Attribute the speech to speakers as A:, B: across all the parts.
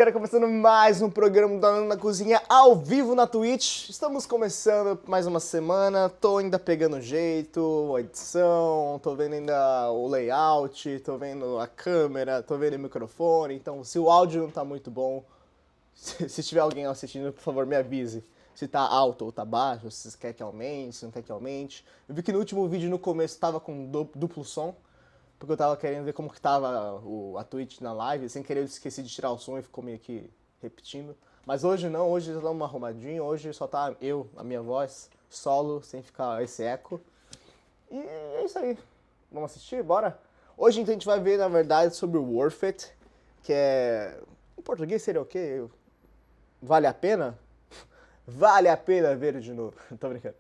A: Galera, começando mais um programa do Danone na Cozinha ao vivo na Twitch. Estamos começando mais uma semana, tô ainda pegando o jeito, a edição, tô vendo ainda o layout, tô vendo a câmera, tô vendo o microfone, então se o áudio não tá muito bom, se tiver alguém assistindo, por favor, me avise. Se tá alto ou tá baixo, se quer que aumente, se não quer que aumente. Eu vi que no último vídeo, no começo, tava com duplo som, porque eu tava querendo ver como que tava a Twitch na live, sem querer eu esqueci de tirar o som e ficou meio que repetindo. Mas hoje não, hoje tá uma arrumadinha, hoje só tá a minha voz, solo, sem ficar esse eco. E é isso aí. Vamos assistir? Bora? Hoje então a gente vai ver, na verdade, sobre o Worth It, que é... Em português seria o quê? Vale a pena? Vale a pena ver de novo. Tô brincando.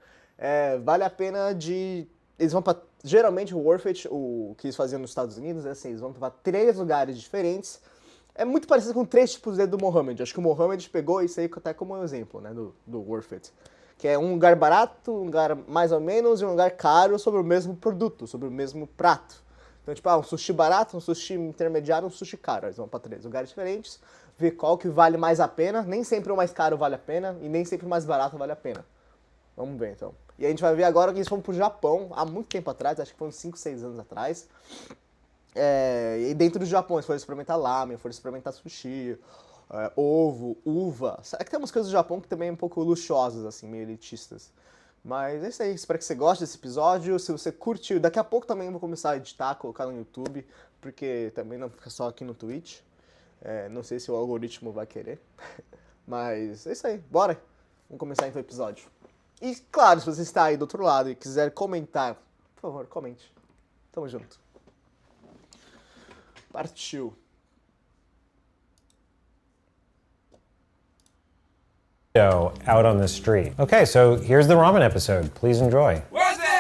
A: Vale a pena de... Eles vão pra... Geralmente o Worth It, o que eles faziam nos Estados Unidos, é assim, eles vão pra 3 lugares diferentes. É muito parecido com 3 tipos do Mohamed. Acho que o Mohamed pegou isso aí até como um exemplo, né, do Worth It. Que é um lugar barato, um lugar mais ou menos, e um lugar caro sobre o mesmo produto, sobre o mesmo prato. Então, tipo, um sushi barato, um sushi intermediário, um sushi caro. Eles vão pra 3 lugares diferentes, ver qual que vale mais a pena. Nem sempre o mais caro vale a pena, e nem sempre o mais barato vale a pena. Vamos ver, então. E a gente vai ver agora que eles foram pro Japão, há muito tempo atrás, acho que foram 5, 6 anos atrás. E dentro do Japão, eles foram experimentar ramen, foram experimentar sushi, ovo, uva. É que tem umas coisas do Japão que também é um pouco luxuosas, assim, meio elitistas. Mas é isso aí, espero que você goste desse episódio. Se você curtiu, daqui a pouco também eu vou começar a editar, colocar no YouTube, porque também não fica só aqui no Twitch. Não sei se o algoritmo vai querer. Mas é isso aí, bora! Vamos começar então o episódio. E claro, se você está aí do outro lado e quiser comentar, por favor, comente. Tamo junto. Partiu.
B: Out on the street. Okay, so here's the ramen episode. Please enjoy.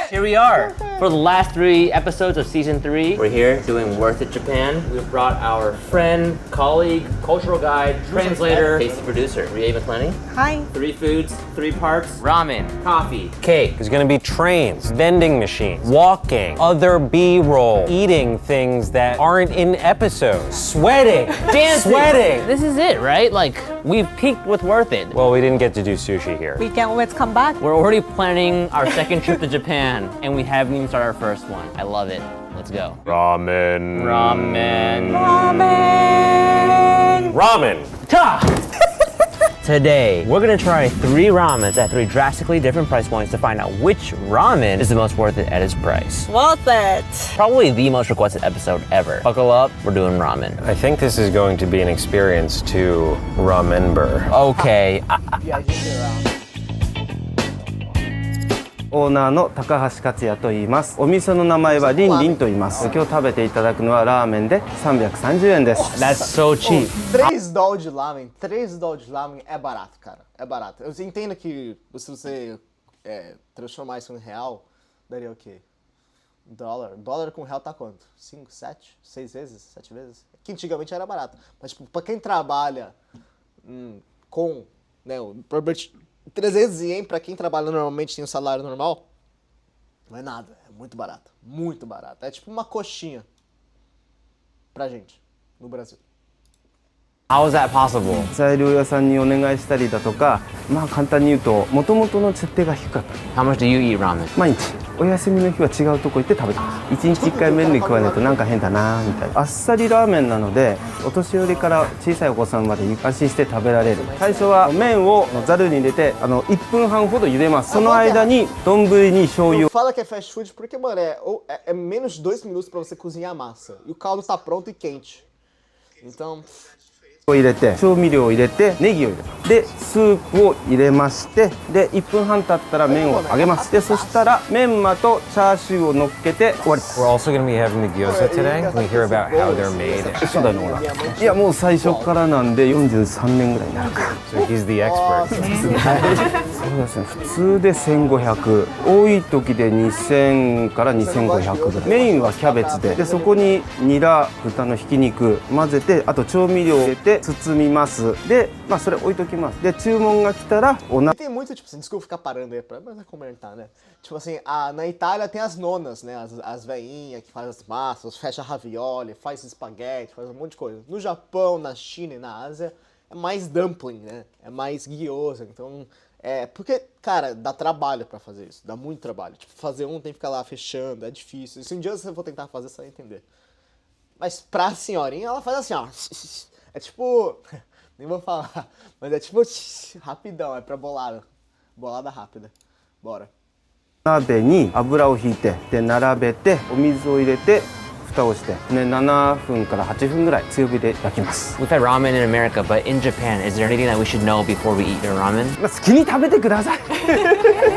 C: Here we are for the last 3 episodes of season 3. We're here doing Worth It Japan. We've brought our friend, colleague, cultural guide, translator, tasty producer, Rie McClenny.
D: Hi.
C: 3 foods, 3 parts: ramen, coffee, cake.
B: There's gonna be trains, vending machines, walking, other B-roll, eating things that aren't in episodes, sweating,
C: Dancing.
B: sweating.
C: This is it, right? Like, we've peaked with Worth It.
B: Well, we didn't get to do sushi here.
D: We can always come back.
C: We're already planning our second trip to Japan, and we haven't even started our first one. I love it. Let's go.
B: Ramen.
C: Ramen.
D: Ramen.
B: Ramen.
C: Ta! Today, we're gonna try 3 ramens at 3 drastically different price points to find out which ramen is the most worth it at its price.
D: Worth it.
C: Probably the most requested episode ever. Buckle up, we're doing ramen.
B: I think this is going to be an experience to remember.
C: Okay,
A: Viagem geral.
E: オーナーの高橋克也と言います。お店の名前はリンリンと言います。今日食べていただくのはラーメンで330円です。
C: that's so cheap.
A: 3 dólares de lamen, 3 dólares de lamen é barato, cara. É barato. Eu entendo que se você transformar isso em real, daria o quê? Dólar com real tá quanto? 5, 7, 6 vezes? 7 vezes? Que antigamente era barato. Mas, tipo, pra quem trabalha com, né, o 300 ien pra quem trabalha normalmente tem um salário normal, não é nada, é muito barato, muito barato. É tipo uma coxinha pra gente, no Brasil.
C: How is that possible?
E: 材料屋さんにお願いしたりだとか、まあ簡単に言うと元々の設定が低かった。
C: How much do you eat ramen?
E: 毎日お休みの日は違うとこ行って食べてます。1日1回麺類食わないとなんか変だなみたいな。あっさりラーメンなのでお年寄りから小さいお子さんまで安心して食べられる。最初は麺をざるに入れて1分半ほど茹でます。その間に丼に醤油を
A: Fala que é fast food porque, mano, é menos de 2 minutos pra você cozinhar a massa. E o caldo tá pronto e quente. Então,
E: 入れて調味料を入れてネギを入れるでスープを入れましてで1分半経ったら麺を揚げますでそしたらメンマとチャーシューを乗っけて終わりです
B: We're also gonna be having the gyoza today. Can we hear about how they're made?
E: 初代のオーナーいやもう最初からなんで43年ぐらいになるか
B: So he's the expert.
E: そうですね普通で1500多い時で2000から2500ぐらいメインはキャベツでそこにニラ豚のひき肉混ぜてあと調味料を入れて包みますでまあそれ置いときますで注文が来たらおな
A: tem muito, tipo assim, desculpa ficar parando aí, mas é comentar, né? Tipo assim, na Itália tem as nonas, né? As veinhas que fazem as massas, fecha ravioli, faz espaguete, faz um monte de coisa. No Japão, na China e na Ásia, é mais dumpling, né? É mais guiosa. Então, porque, cara, dá trabalho pra fazer isso. Dá muito trabalho. Tipo, fazer um tem que ficar lá fechando, é difícil. Se um dia você for tentar fazer, você vai entender. Mas pra senhorinha, ela faz assim, ó. É tipo... Nem vou falar. Mas é tipo rapidão, é pra bolada. Bolada rápida. Bora.
E: 鍋に油をひいてで並べてお水を入れて蓋をしてで7分から8分ぐらい強火で焼きます
C: We've had ramen in America, but in Japan, is there anything that we should know before we eat their ramen?
E: 好きに食べてください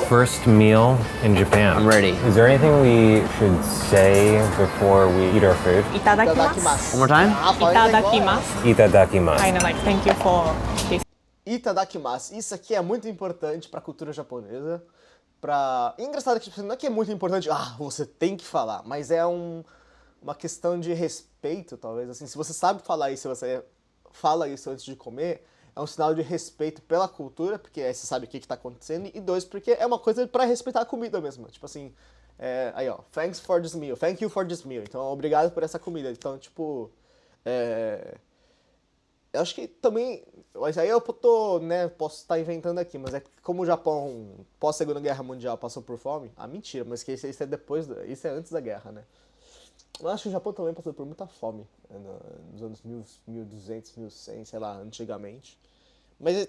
B: First meal in Japan.
C: I'm ready.
B: Is there anything we should say before we eat our food?
D: いただきます。
A: Itadakimasu.
C: One more time?
A: Ah, fala
D: いた
A: esse
D: だき
A: negócio.
D: ます。
B: Itadakimasu.
D: Kind of like thank you for this.
A: Itadakimasu. Isso aqui é muito importante pra cultura japonesa. E engraçado que tipo, não é que é muito importante, você tem que falar, mas é uma questão de respeito, talvez. Assim, se você sabe falar isso, se você fala isso antes de comer, é um sinal de respeito pela cultura, porque aí você sabe o que tá acontecendo, e dois, porque é uma coisa pra respeitar a comida mesmo. Tipo assim, aí ó, thanks for this meal, thank you for this meal. Então, obrigado por essa comida. Então, tipo, eu acho que também, mas aí eu posso estar inventando aqui, mas é que como o Japão, pós Segunda Guerra Mundial, passou por fome, mentira, mas que isso é depois, isso é antes da guerra, né? Eu acho que o Japão também passou por muita fome, nos anos 1200, 1100, sei lá, antigamente. Mas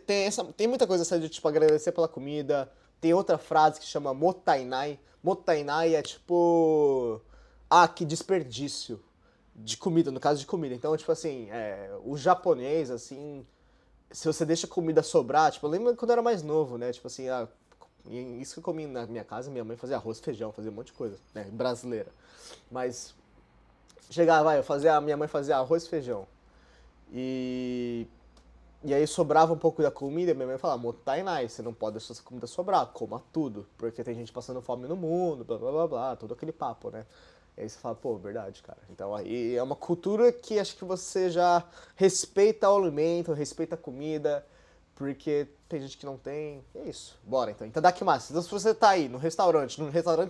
A: tem muita coisa essa de, tipo, agradecer pela comida. Tem outra frase que chama motainai. Motainai é tipo, que desperdício de comida, no caso de comida. Então, tipo assim, o japonês, assim, se você deixa comida sobrar, tipo, eu lembro quando eu era mais novo, né? Tipo assim, isso que eu comi na minha casa, minha mãe fazia arroz, feijão, fazia um monte de coisa, né? Brasileira. Mas minha mãe fazia arroz e feijão. E aí sobrava um pouco da comida, e minha mãe falava, motainai, você não pode deixar essa comida sobrar, coma tudo, porque tem gente passando fome no mundo, blá blá blá blá, todo aquele papo, né? E aí você fala, pô, verdade, cara. Então aí é uma cultura que acho que você já respeita o alimento, respeita a comida, porque tem gente que não tem. É isso. Bora então. Itadakimasu. Então se você tá aí num restaurante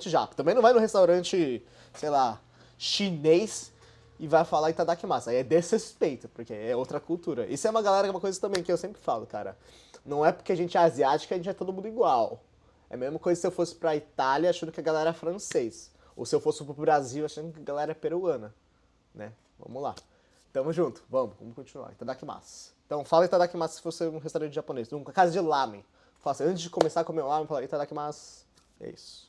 A: japa, também não vai no restaurante, sei lá, chinês e vai falar Itadakimasu. Aí é desrespeito, porque é outra cultura. Isso é uma coisa também que eu sempre falo, cara. Não é porque a gente é asiático que a gente é todo mundo igual. É a mesma coisa se eu fosse pra Itália achando que a galera é francês. Ou se eu fosse pro Brasil achando que a galera é peruana, né? Vamos lá. Tamo junto. Vamos continuar. Itadakimasu. Então, fala Itadakimasu se fosse um restaurante japonês. Numa casa de lamen. Fala assim, antes de começar a comer o lamen, fala Itadakimasu. É isso.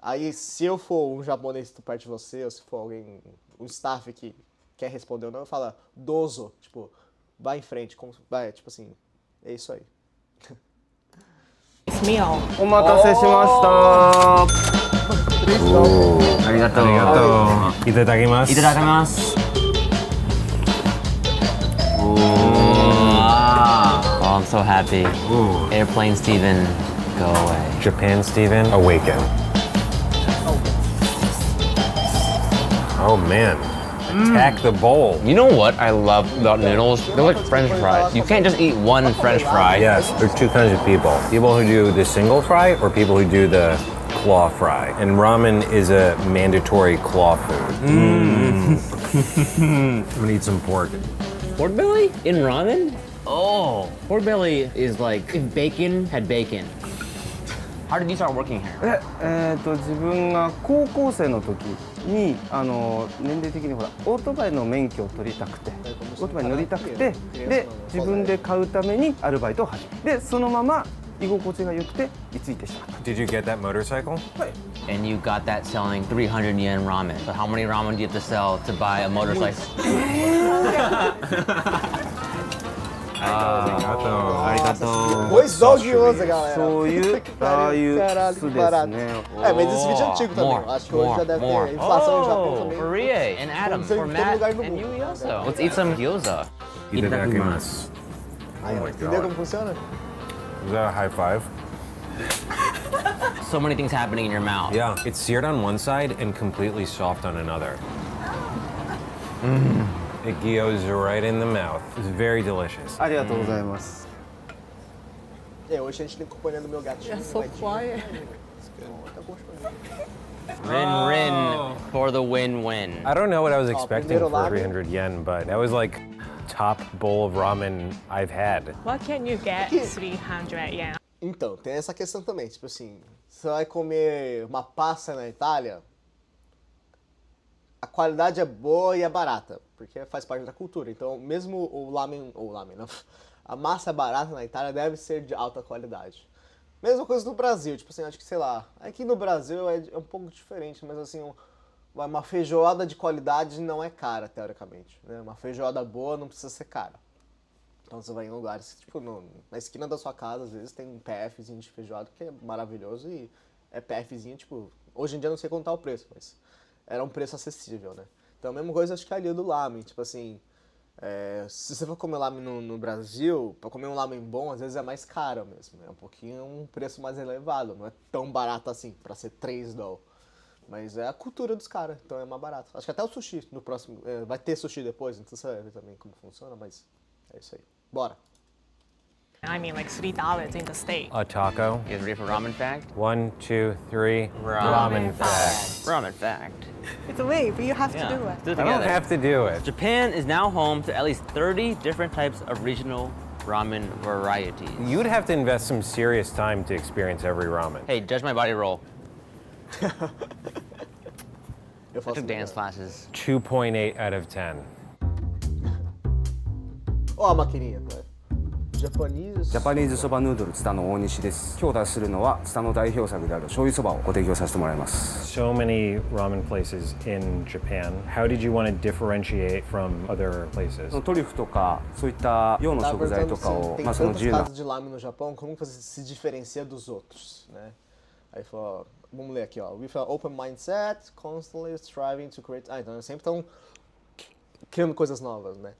A: Aí, se eu for um japonês perto de você, ou se for alguém, um staff que quer responder ou não, fala dozo. Tipo, vai em frente. Vai, tipo assim, é isso aí.
D: This meal.
E: お待たせしました
C: Arigato.
B: Itadakimasu.
C: Itadakimasu. Oh, I'm so happy. Airplane Steven, go away.
B: Japan Steven, awaken. Oh man. Attack the bowl.
C: You know what I love about noodles? They're like French fries. You can't just eat one French fry.
B: Yes, there's two kinds of people. People who do the single fry or people who do the claw fry. And ramen is a mandatory claw food. I'm gonna eat some pork.
C: Pork belly in ramen? Oh, pork belly is like if bacon had bacon. How did you start working here?
E: 自分が高校生の時に年齢的にほらオートバイの免許を取りたくてオートバイに乗りたくてで自分で買うためにアルバイトを始めでそのまま居心地が良くて居ついてしまった
B: Did you get that motorcycle?
C: And you got that selling 300 yen ramen. So how many ramen do you have to sell to buy a motorcycle? ありがとう。
A: Dois dogiosos, galera.
E: そういうああいう
A: Caralho,
E: 酢
A: que
E: で
A: barato.
E: すね
A: Mas esse vídeo é antigo também.
C: More,
A: Acho que hoje já deve
C: more.
A: ter inflação no Japão
C: Oh,
A: também.
C: for Rie and Adam,
A: Aconteceu
C: for
A: em todo
C: Matt,
A: lugar do
C: and
A: mundo.
C: you also. Let's eat some gyoza.
B: Itadakimasu.
A: Aí, ó, entendeu como funciona?
B: Is that a high five?
C: So many things happening in your mouth.
B: Yeah, it's seared on one side and completely soft on another. It goes right in the mouth. It's very delicious.
E: ありがとうございます
A: Hoje a gente tem companhia do meu gatinho.
D: You're so quiet.
C: Rin for the win-win.
B: I don't know what I was expecting
A: primero
B: for
A: lamen.
B: 300 yen, but that was like top bowl of ramen I've had.
D: What can you get 300 yen?
A: Então, tem essa questão também. Tipo assim, você vai comer uma pasta na Itália, a qualidade é boa e é barata, porque faz parte da cultura. Então, mesmo o lamen não, a massa barata na Itália deve ser de alta qualidade. Mesma coisa no Brasil, tipo assim, acho que, sei lá, aqui no Brasil é um pouco diferente, mas assim, uma feijoada de qualidade não é cara, teoricamente, né? Uma feijoada boa não precisa ser cara. Então você vai em lugares, tipo, na esquina da sua casa, às vezes tem um PFzinho de feijoada que é maravilhoso e é PFzinho, tipo, hoje em dia eu não sei quanto tá o preço, mas era um preço acessível, né? Então a mesma coisa acho que ali do lamen, tipo assim, se você for comer lamen no Brasil, pra comer um lamen bom, às vezes é mais caro mesmo, é um preço mais elevado, não é tão barato assim, pra ser $3. Mas é a cultura dos caras, então é mais barato. Acho que até o sushi no próximo, vai ter sushi depois, então você vai ver também como funciona, mas é isso aí. Bora!
D: I mean, like $3 in the States.
B: A taco.
C: You guys ready for ramen fact?
B: 1, 2, 3.
C: Ramen
B: fact.
C: Ramen fact.
D: It's a way, but you have to do it.
C: Let's do it
B: I don't
C: together.
B: have to do it.
C: Japan is now home to at least 30 different types of regional ramen varieties.
B: You'd have to invest some serious time to experience every ramen.
C: Hey, judge my body roll.
A: Eu
C: I
A: faço
C: took dance classes.
B: 2.8 out of 10.
A: Ó a maquininha, cara. Japanese.
E: ジャパニーズそばヌードルツタの大西です。今日出しするのはツタの代表作である醤油そばをご提供させてもらいます。
B: So many ramen places in Japan. How did you want to differentiate from other places?
E: トリュフとかそういった洋の
A: Tava
E: 食材
A: perguntando
E: とか
A: se
E: を
A: tem
E: その
A: tantas
E: 自由な
A: casas de lamen no Japão, como você se diferencia dos outros, né? Aí falou, ó, vamos ler aqui, ó. With an open mindset, constantly striving to create... então eles sempre estão criando coisas novas, né?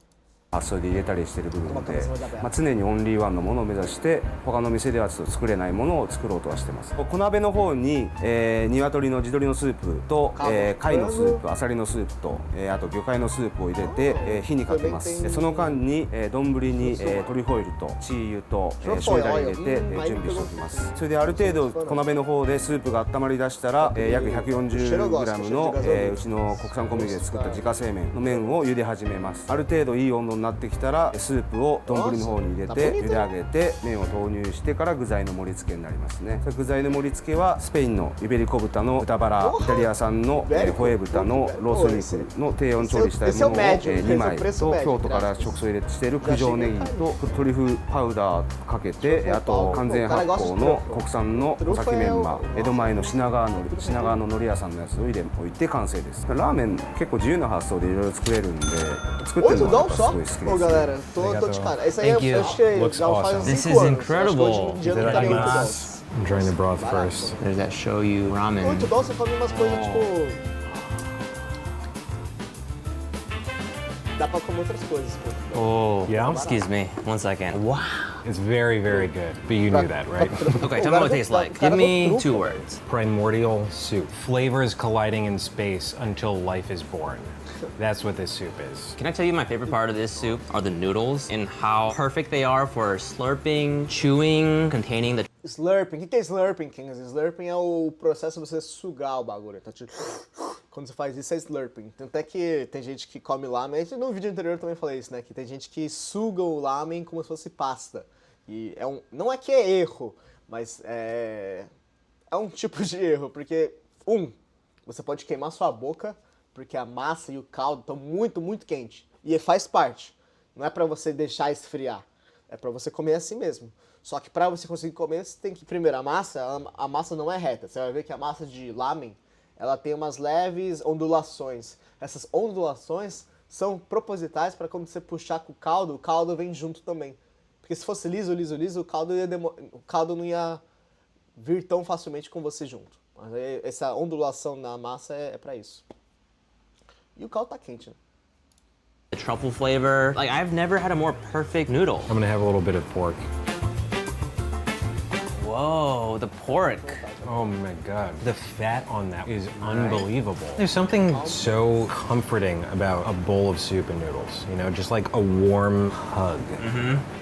E: 発想で入れたりしている部分で、常にオンリーワンのものを目指して他の店ではちょっと作れないものを作ろうとはしてます。小鍋の方に、鶏の地鶏のスープと、貝のスープ、アサリのスープと、あと魚介のスープを入れて、火にかけます。その間に、丼に、トリュフオイルとチー油と、醤油だれ入れて、準備しておきます。それである程度小鍋の方でスープが温まりだしたら、約 140g の、うちの国産小麦で作った自家製麺の麺を茹で始めます。ある程度いい温度になってきたらスープを丼の方に入れて茹で上げて麺を投入してから具材の盛り付けになりますね。具材の盛り付けはスペインのイベリコ豚の豚バラ、イタリア産のホエ豚のロース肉の低温調理したいものを2枚と京都から直送入れしている九条ネギとトリュフパウダーかけて、あと完全発酵の国産のお酒メンマ、江戸前の品川の海苔屋さんのやつを入れおいて完成です。ラーメン結構自由な発想でいろいろ作れるんで作ってるのがやっぱすごい好きです。
A: Ô galera, tô de cara. Esse aí eu acho que
B: Looks
A: já faz
B: awesome.
A: uns
C: This
A: 5
C: is
A: anos.
C: incredible.
A: Acho que hoje em dia não estaria muito bom.
B: I'm trying the broth first.
C: There's that shoyu ramen.
A: Muito bom você comer umas coisas tipo. Dá pra comer outras coisas. Pô.
C: Oh,
B: Yeah?
C: excuse me. 1 second. Wow.
B: It's very, very good. But you knew that, right?
C: Okay, tell me what it tastes like. Give me 2 words.
B: Primordial soup. Flavors colliding in space until life is born. That's what this soup is.
C: Can I tell you my favorite part of this soup are the noodles and how perfect they are for slurping, chewing, containing the
A: Slurping. O que é slurping, Kings? Slurping é o processo de você sugar o bagulho. Tá? Tipo, quando você faz isso é slurping. Tanto é que tem gente que come lamen. No vídeo anterior eu também falei isso, né? Que tem gente que suga o lamen como se fosse pasta. E não é que é erro, mas é um tipo de erro. Porque, você pode queimar sua boca porque a massa e o caldo estão muito, muito quentes. E faz parte. Não é pra você deixar esfriar. É pra você comer assim mesmo. Só que pra você conseguir comer, você tem que... Primeiro, a massa não é reta. Você vai ver que a massa de lamen, ela tem umas leves ondulações. Essas ondulações são propositais para quando você puxar com o caldo vem junto também. Porque se fosse liso, o caldo não ia vir tão facilmente com você junto. Mas aí, essa ondulação na massa é pra isso. E o caldo tá quente, né?
C: The truffle flavor. Like, I've never had a more perfect noodle.
B: I'm gonna have a little bit of pork.
C: Whoa, the pork.
B: Oh my god. The fat on that is unbelievable. There's something so comforting about a bowl of soup and noodles, you know, just like a warm hug.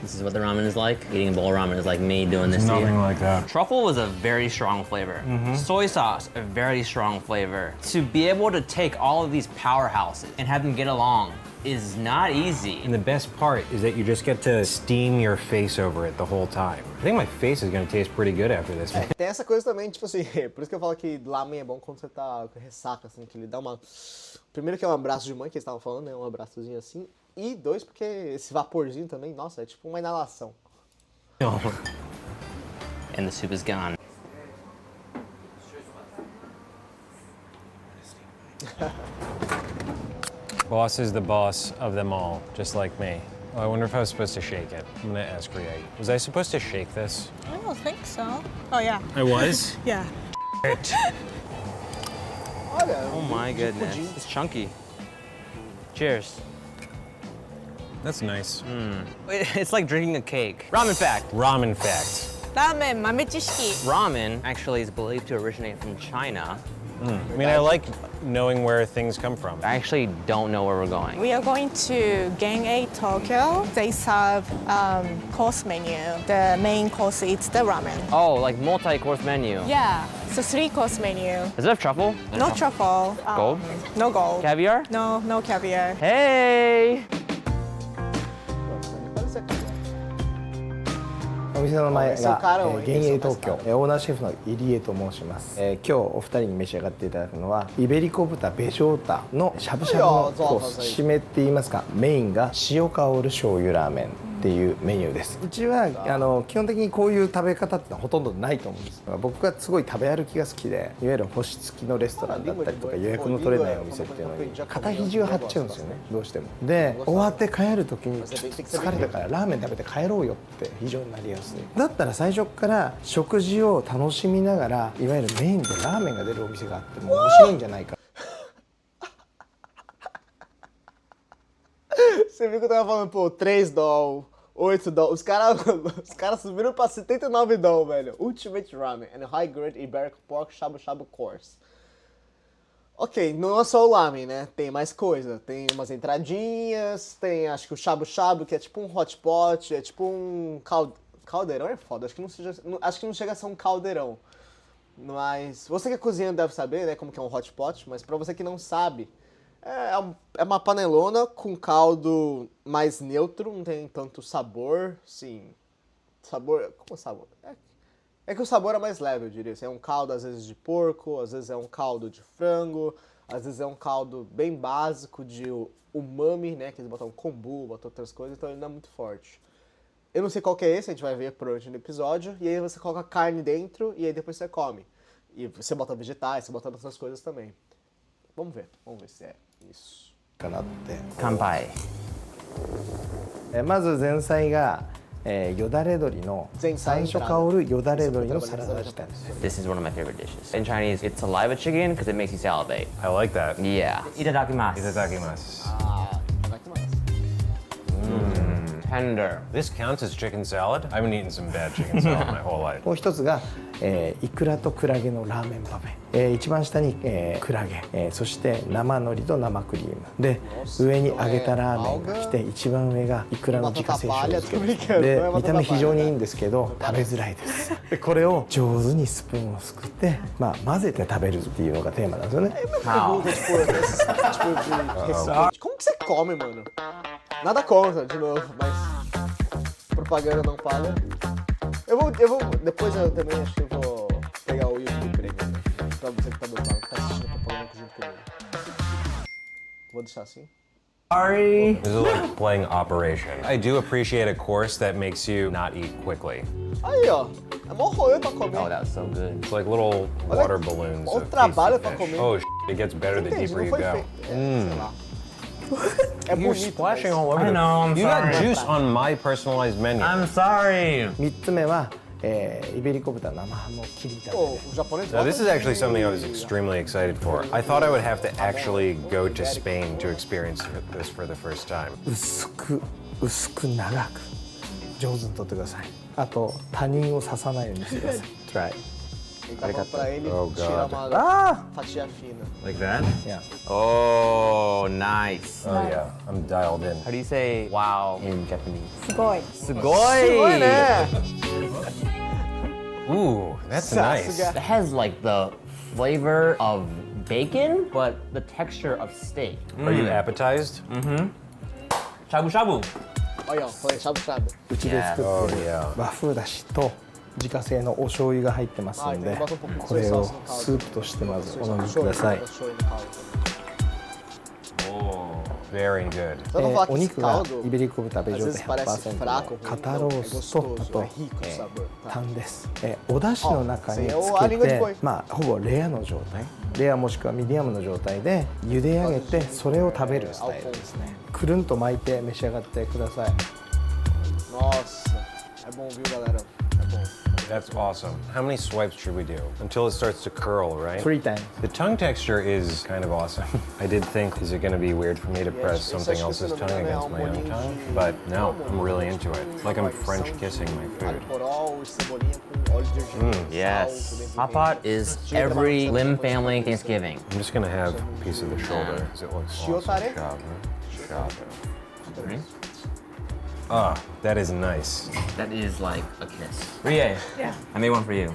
C: This is what the ramen is like. Eating a bowl of ramen is like me doing this to you.
B: Nothing like that.
C: Truffle was a very strong flavor. Soy sauce, a very strong flavor. To be able to take all of these powerhouses and have them get along is not easy.
B: And the best part is that you just get to steam your face over it the whole time. I think my face is gonna taste pretty good after this.
A: Tem essa coisa também, tipo assim, por isso que eu falo que lamen é bom quando você tá com ressaca, assim, que ele dá uma... Primeiro que é um abraço de mãe, que eles estavam falando, né? Um abraçozinho assim. E dois, porque esse vaporzinho também, nossa, é tipo uma inalação.
C: And the soup is gone.
B: Boss is the boss of them all, just like me. Oh, I wonder if I was supposed to shake it. I'm gonna ask Riei. Was I supposed to shake this?
D: I don't think so. Oh yeah.
B: I was?
D: Yeah.
A: Olha,
C: Oh my goodness. It's chunky. Cheers.
B: That's nice.
C: It's like drinking a cake. Ramen fact.
B: Ramen fact.
D: 라멘 맘의 지식이.
C: Ramen actually is believed to originate from China.
B: I mean, I like knowing where things come from.
C: I actually don't know where we're going.
D: We are going to Gang A Tokyo. They serve course menu. The main course is the ramen.
C: Oh, like multi-course menu.
D: Yeah, so 3-course menu.
C: Does it have truffle?
D: No truffle.
C: Gold?
D: No gold.
C: Caviar?
D: No, no caviar.
C: Hey!
E: お店の前が
A: そうから
E: 幻影東京オーナーシェフの入江と申します、今日お二人に召し上がっていただくのはイベリコ豚ベジョータのしゃぶしゃぶのコース締めって言いますかメインが塩香る醤油ラーメンっていうメニューですうちは基本的にこういう食べ方ってのはほとんどないと思うんです僕がすごい食べ歩きが好きでいわゆる星付きのレストランだったりとか予約の取れないお店っていうのに肩肘を張っちゃうんですよねどうしてもで終わって帰る時にちょっと疲れたからラーメン食べて帰ろうよって非常になりやすいだったら最初から食事を楽しmiながらいわゆるメインでラーメンが出るお店があっても面白いんじゃないか
A: Você viu que eu tava falando, pô, 3 doll, 8 doll. Os caras subiram pra 79 doll, velho. Ultimate Ramen and High Grade Iberico Pork Shabu Shabu Course. Ok, não é só o lamen, né? Tem mais coisa. Tem umas entradinhas, tem acho que o shabu shabu, que é tipo um hot pot, é tipo um caldeirão é foda. Acho que não chega a ser um caldeirão. Mas você que é cozinheiro deve saber, né, como que é um hot pot, mas pra você que não sabe, é uma panelona com caldo mais neutro, não tem tanto sabor, sim. Sabor, como sabor? É que o sabor é mais leve, eu diria. É um caldo às vezes de porco, às vezes é um caldo de frango, às vezes é um caldo bem básico de umami, né, que eles botam kombu, botam outras coisas, então ele não é muito forte. Eu não sei qual que é esse, a gente vai ver por hoje no episódio, e aí você coloca carne dentro e aí depois você come. E você bota vegetais, você bota outras coisas também. Vamos ver se é isso.
E: かなって
C: Kanpai.
E: まず前菜が、よだれ鶏の山椒香るよだれ鶏のサラダしたんですよ
C: This is one of my favorite dishes. In Chinese, it's saliva chicken because it makes you salivate.
B: I like that.
C: Yeah. Itadakimasu.
B: Itadakimasu.
C: Tender.
B: This counts as chicken salad? I haven't eaten some bad chicken salad my whole life.
E: もう一つが、イクラとクラゲのラーメンパフェ、一番下に、クラゲ、そして生海苔と生クリームで上に揚げたラーメンが来て一番上がイクラの自家製醤油漬けで見た目非常にいいんですけど食べづらいですでこれを上手にスプーンをすくって、混ぜて食べるっていうのがテーマなんですよね
A: Pergunta, tipo, de restaurante. Como que você come, mano? Nada contra, de novo, mas propaganda não paga. Eu vou, depois eu também acho que eu vou pegar o YouTube Premium, né? Pra você que tá do lado, que tá assistindo a propaganda junto comigo. Vou deixar assim.
C: Sorry.
B: This is like playing Operation. I do appreciate a course that makes you not eat quickly.
A: Aí, ó, é mó rolê pra comer.
C: Oh, that was so good.
B: It's like little water balloons
A: olha o
B: of
A: trabalho
B: tasty
A: pra
B: fish.
A: comer.
B: Oh, it gets better the
A: Entendi,
B: deeper
A: não
B: you
A: foi
B: go.
A: feito. Sei lá. É
B: You're
A: bonito,
B: splashing
A: mas-
B: all over
C: I
B: the
C: know, I'm
B: You got
C: sorry.
B: juice on my personalized menu.
C: I'm sorry.
E: 3つ目は、イベリコ豚生ハム切り炒め
A: Pô, o japonês
B: Now, this
A: gosta
B: is actually
A: de-
B: something I was extremely excited for. I thought I would have to actually go to Spain to experience this for the first time.
E: 薄く長く上手に取ってくださいあと他人を刺さないようにしてください Try
A: Ele tava pra ele
B: Oh,
A: tirar
B: God.
A: uma fatia fina.
B: Like that?
E: Yeah.
C: Oh, nice.
B: Oh, yeah. I'm dialed in.
C: How do you say wow in Japanese?
D: すごい。
C: Sugoi.
A: né?
B: Ooh, that's nice.
A: Sasuga.
C: It has like the flavor of bacon, but the texture of steak.
B: Are you appetized?
C: Shabu shabu.
A: Olha, ó, falei shabu-shabu.
F: うちで作ってる
B: yeah.
F: 和風だしと自家製のお醤油が入ってますので、これをスープとしてまずお飲みください。
B: Very good.
F: お肉がイベリコ豚ベジョータ 100% の肩ロースとあとタンです。お出汁の中につけて、ほぼレアの状態、レアもしくはミディアムの状態で茹で上げてそれを食べるスタイルですね。くるんと巻いて召し上がってください。
A: Nossa, é bom, viu, galera? É bom.
B: That's awesome. How many swipes should we do? Until it starts to curl, right?
F: 3 times.
B: The tongue texture is kind of awesome. I did think, is it going to be weird for me to press something else's tongue against my own tongue? But no, I'm really into it. Like I'm French kissing my food.
C: Yes. Hot pot is every Lim family Thanksgiving.
B: I'm just going to have a piece of the shoulder because it looks awesome.
A: Shiotare?
B: Shabu. Ah, that is nice.
C: That is like a kiss. Rie, I made one for you.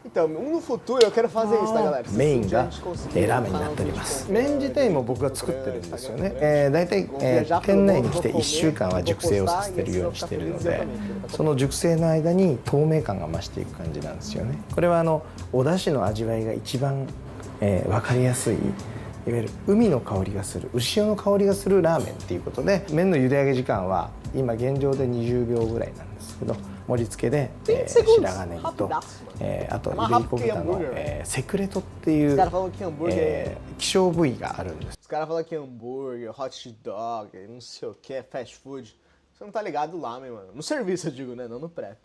A: Então, no futuro eu quero fazer isso, tá, galera?
F: メインがラーメンになっております。麺自体も僕が作ってるんですよね。だいたい店内に来て1週間は熟成をさせてるようにしてるので、その熟成の間に透明感が増していく感じなんですよね。これはお出汁の味わいが一番分かりやすい、いわゆる海の香りがする、牛塩の香りがするラーメンっていうことで、麺の茹で上げ時間は今現状で20秒ぐらいなんですけど、盛り付けで白髪ネギとあとイベリコ豚のセクレトっていう希少部位があるんです。
A: Os caras falam que hambúrguer, hot dog, não sei o que, fast food. Você não tá ligado lá, meu mano. No serviço eu digo, né? Não no prep.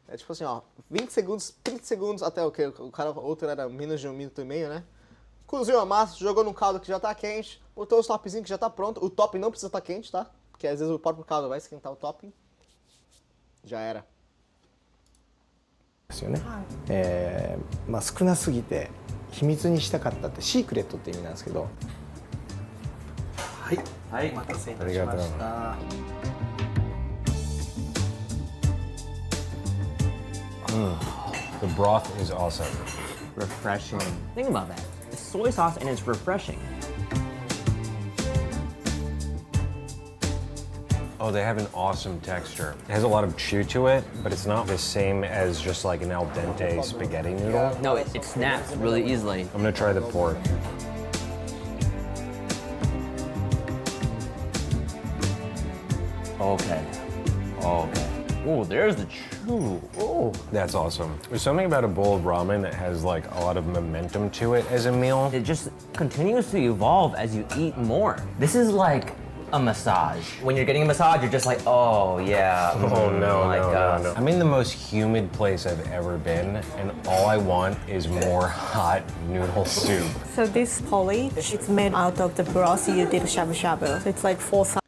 A: É tipo assim, ó, 20 segundos, 30 segundos até o que? O cara, outro era menos de 1 minuto e meio, né? Cozinhou a massa, jogou no caldo que já tá quente, botou os topzinhos que já tá pronto. O top não precisa estar quente, tá? Porque às vezes o próprio caldo vai esquentar o topping. Já era.
F: ですよね。少なすぎて秘密にしたかったってシークレットって意味なんですけど。はい。はい。お待たせいたしました。
B: The broth is awesome.
C: Refreshing. Think about that. It's soy sauce and it's refreshing.
B: Oh, they have an awesome texture. It has a lot of chew to it, but it's not the same as just like an al dente spaghetti noodle.
C: No, it snaps really easily.
B: I'm gonna try the pork.
C: Okay. Okay. Oh, there's the chew. Oh.
B: That's awesome. There's something about a bowl of ramen that has like a lot of momentum to it as a meal.
C: It just continues to evolve as you eat more. This is like a massage. When you're getting a massage, you're just like, oh yeah.
B: Oh no,
C: like,
B: no. I'm in the most humid place I've ever been, and all I want is more hot noodle soup.
D: So this porridge, it's made out of the broth you did shabu shabu. So it's like 4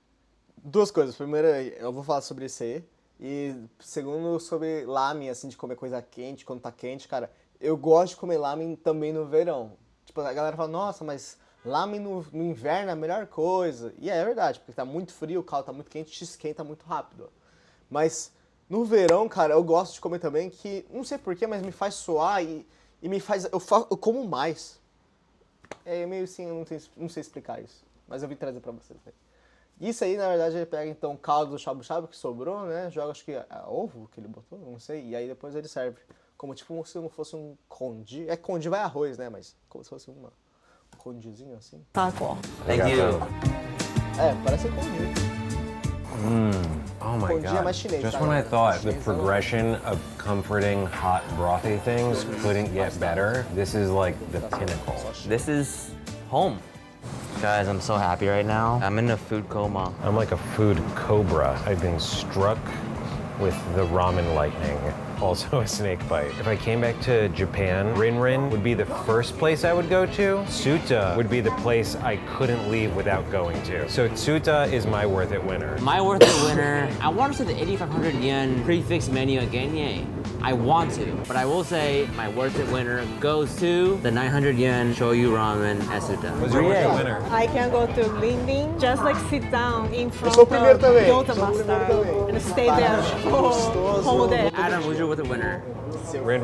A: Duas coisas. Primeiro, eu vou falar sobre isso aí. E segundo, sobre lamen, assim, de comer coisa quente, quando tá quente, cara. Eu gosto de comer lamen também no verão. Tipo, a galera fala, nossa, mas lamen no inverno é a melhor coisa. E é verdade, porque tá muito frio, o caldo tá muito quente, te esquenta muito rápido. Mas no verão, cara, eu gosto de comer também, que não sei porquê, mas me faz suar e me faz... Eu como mais. É meio assim, eu não sei explicar isso. Mas eu vim trazer pra vocês, né? Isso aí, na verdade, ele pega então o caldo do shabu-shabu que sobrou, né? Joga, acho que ovo que ele botou, não sei. E aí depois ele serve como tipo se não fosse um congee. É congee vai arroz, né? Mas como se fosse um congeezinho assim.
D: taco.
C: Thank you.
A: É, parece congee.
B: Oh my
A: Congee é
B: god.
A: mais chinês,
B: Just
A: tá?
B: when I thought the progression of comforting hot brothy things couldn't get better, this is like the pinnacle.
C: This is home. Guys, I'm so happy right now. I'm in a food coma.
B: I'm like a food cobra. I've been struck with the ramen lightning. Also a snake bite. If I came back to Japan, Rinrin would be the first place I would go to. Tsuta would be the place I couldn't leave without going to. So Tsuta is my worth it winner.
C: My worth it winner, I want to say the 8,500 yen prefix menu again, yay. I want to, but I will say my worth it winner goes to the 900 yen shoyu ramen at Tsuta.
B: What's your worth it winner?
D: I can go to Linding, just like sit down in front
A: sou o
D: of
A: primeiro também.
D: Yota
A: Sou o primeiro
D: Master
A: também.
D: and stay there for whole day.
C: Adam, who's your loser with a winner.
B: Rin.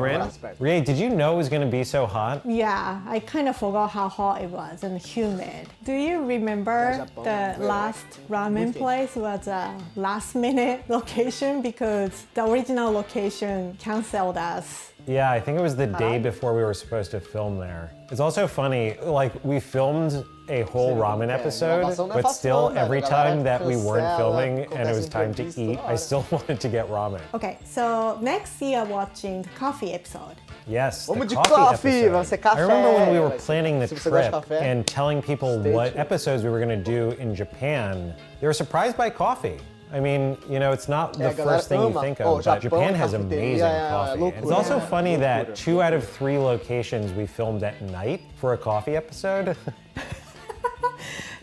B: Rin, did you know it was going to be so hot?
D: Yeah, I kind of forgot how hot it was and humid. Do you remember the last ramen place was a last minute location because the original location canceled us?
B: Yeah, I think it was the day before we were supposed to film there. It's also funny, like we filmed a whole ramen episode, but still every time that we weren't filming and it was time to eat, I still wanted to get ramen.
D: Okay, so next we are watching the coffee episode.
B: Yes, the
A: Vamos de
B: coffee
A: coffee, vamos ser
B: episode. I remember when we were
A: café.
B: planning the
A: Se você gosta de
B: trip
A: café,
B: and telling people
A: stay
B: what
A: tuned.
B: episodes we were going to do in Japan. They were surprised by coffee. I mean, you know, it's not the first thing you think of, but Japan has amazing coffee. It's also funny that 2 out of 3 locations we filmed at night for a coffee episode.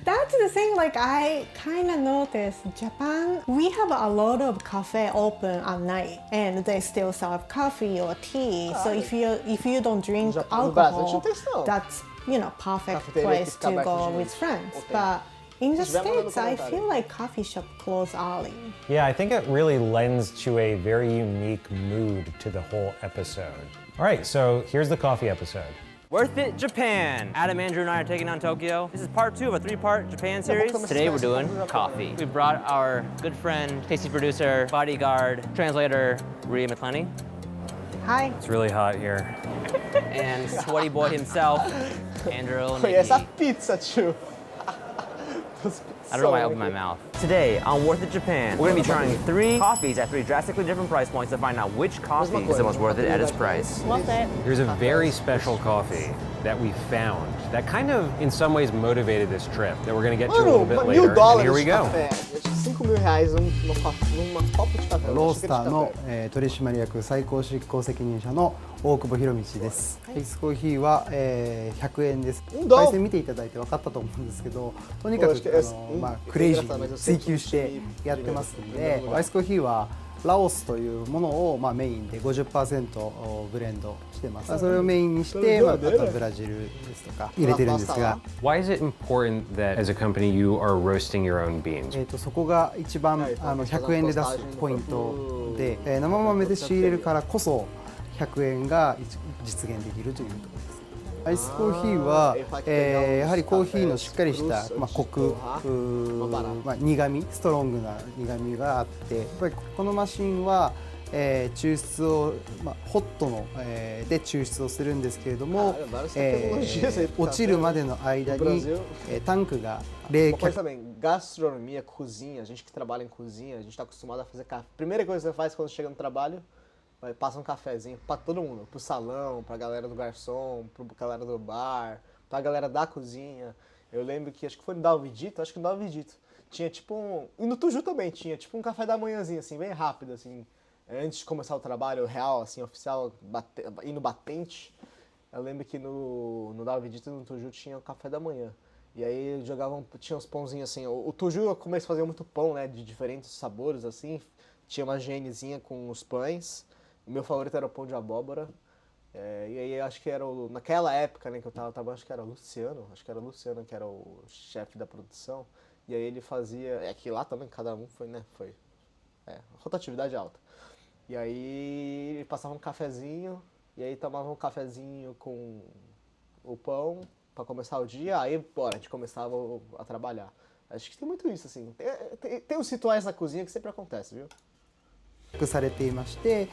D: That's the thing, like I kind of noticed Japan, we have a lot of cafe open at night and they still serve coffee or tea. So if you don't drink alcohol, that's, you know, perfect
A: Cafeteria
D: place
A: que
D: to
A: fica
D: go
A: aberta de
D: with friends.
A: hotel.
D: But in the
A: Se tiver, manda no
D: States, I
A: comentário.
D: feel like coffee shop close early.
B: Yeah, I think it really lends to a very unique mood to the whole episode. All right, so here's the coffee episode.
C: Worth It Japan. Adam, Andrew, and I are taking on Tokyo. This is part 2 of a 3-part Japan series. Today we're doing coffee. We brought our good friend, tasty producer, bodyguard, translator, Ria McClenny,
D: Hi.
B: It's really hot here.
C: and sweaty boy himself, Andrew
A: E essa
C: Oleniki.
A: pizza, tio.
C: I don't know why I opened my mouth. Today on Worth It Japan, we're gonna be trying 3 coffees at 3 drastically different price points to find out which coffee is the most worth it at its price.
D: What's it?
B: Here's a very special coffee that we found that kind of, in some ways, motivated this trip that we're gonna get to a little bit
A: Mano,
B: later.
A: $1.000
B: And here we
A: de
B: go.
A: café. 5.000 reais numa copa de café.
G: ロースターの、
A: uma xícara de café.
G: 取締役最高執行責任者の大久保博道です。アイスコーヒーは、100円です。
A: どう
G: 焙煎見ていただいて分かったと思うんですけど、とにかくクレイジーに追求してやってますんで、アイスコーヒーはラオスというものを、メインで 50% ブレンドしてます。それをメインにして、あとはブラジルですとか入れてるんですが、
B: Why is it important that as a company you are roasting your own beans?
G: そこが一番100円で出すポイントで、生豆で仕入れるからこそ100円が実現できるというところです。アイスコーヒーは、やはりコーヒーのしっかりした、コク、苦味、ストロングな苦味があって、やっぱりこのマシンは、抽出を、ホットの、で抽出をするんですけれども、落ちるまでの間に、タンクが冷
A: Uma coisa
G: 却
A: também, gastronomia, cozinha, a gente que trabalha em cozinha, a gente está acostumado a fazer café. Primeira coisa que você faz quando chega no trabalho, passa um cafezinho para todo mundo, pro salão, pra galera do garçom, pra galera do bar, pra galera da cozinha. Eu lembro que, acho que foi no Dalvidito, tinha tipo um... E no Tuju também tinha, tipo um café da manhãzinho, assim, bem rápido, assim. Antes de começar o trabalho real, assim, oficial, indo batente. Eu lembro que no Dalvidito e no Tuju tinha o café da manhã. E aí tinha uns pãozinhos assim. O Tuju eu comecei a fazer muito pão, né, de diferentes sabores, assim. Tinha uma genezinha com os pães. O meu favorito era o pão de abóbora. E aí acho que era naquela época, né, que eu tava trabalhando, acho que era o Luciano que era o chefe da produção. E aí ele fazia, que lá também cada um foi rotatividade alta. E aí ele passava um cafezinho, e aí tomava um cafezinho com o pão para começar o dia, aí bora, a gente começava a trabalhar. Acho que tem muito isso, assim. Tem uns rituais na cozinha que sempre acontece, viu?
G: されていまして、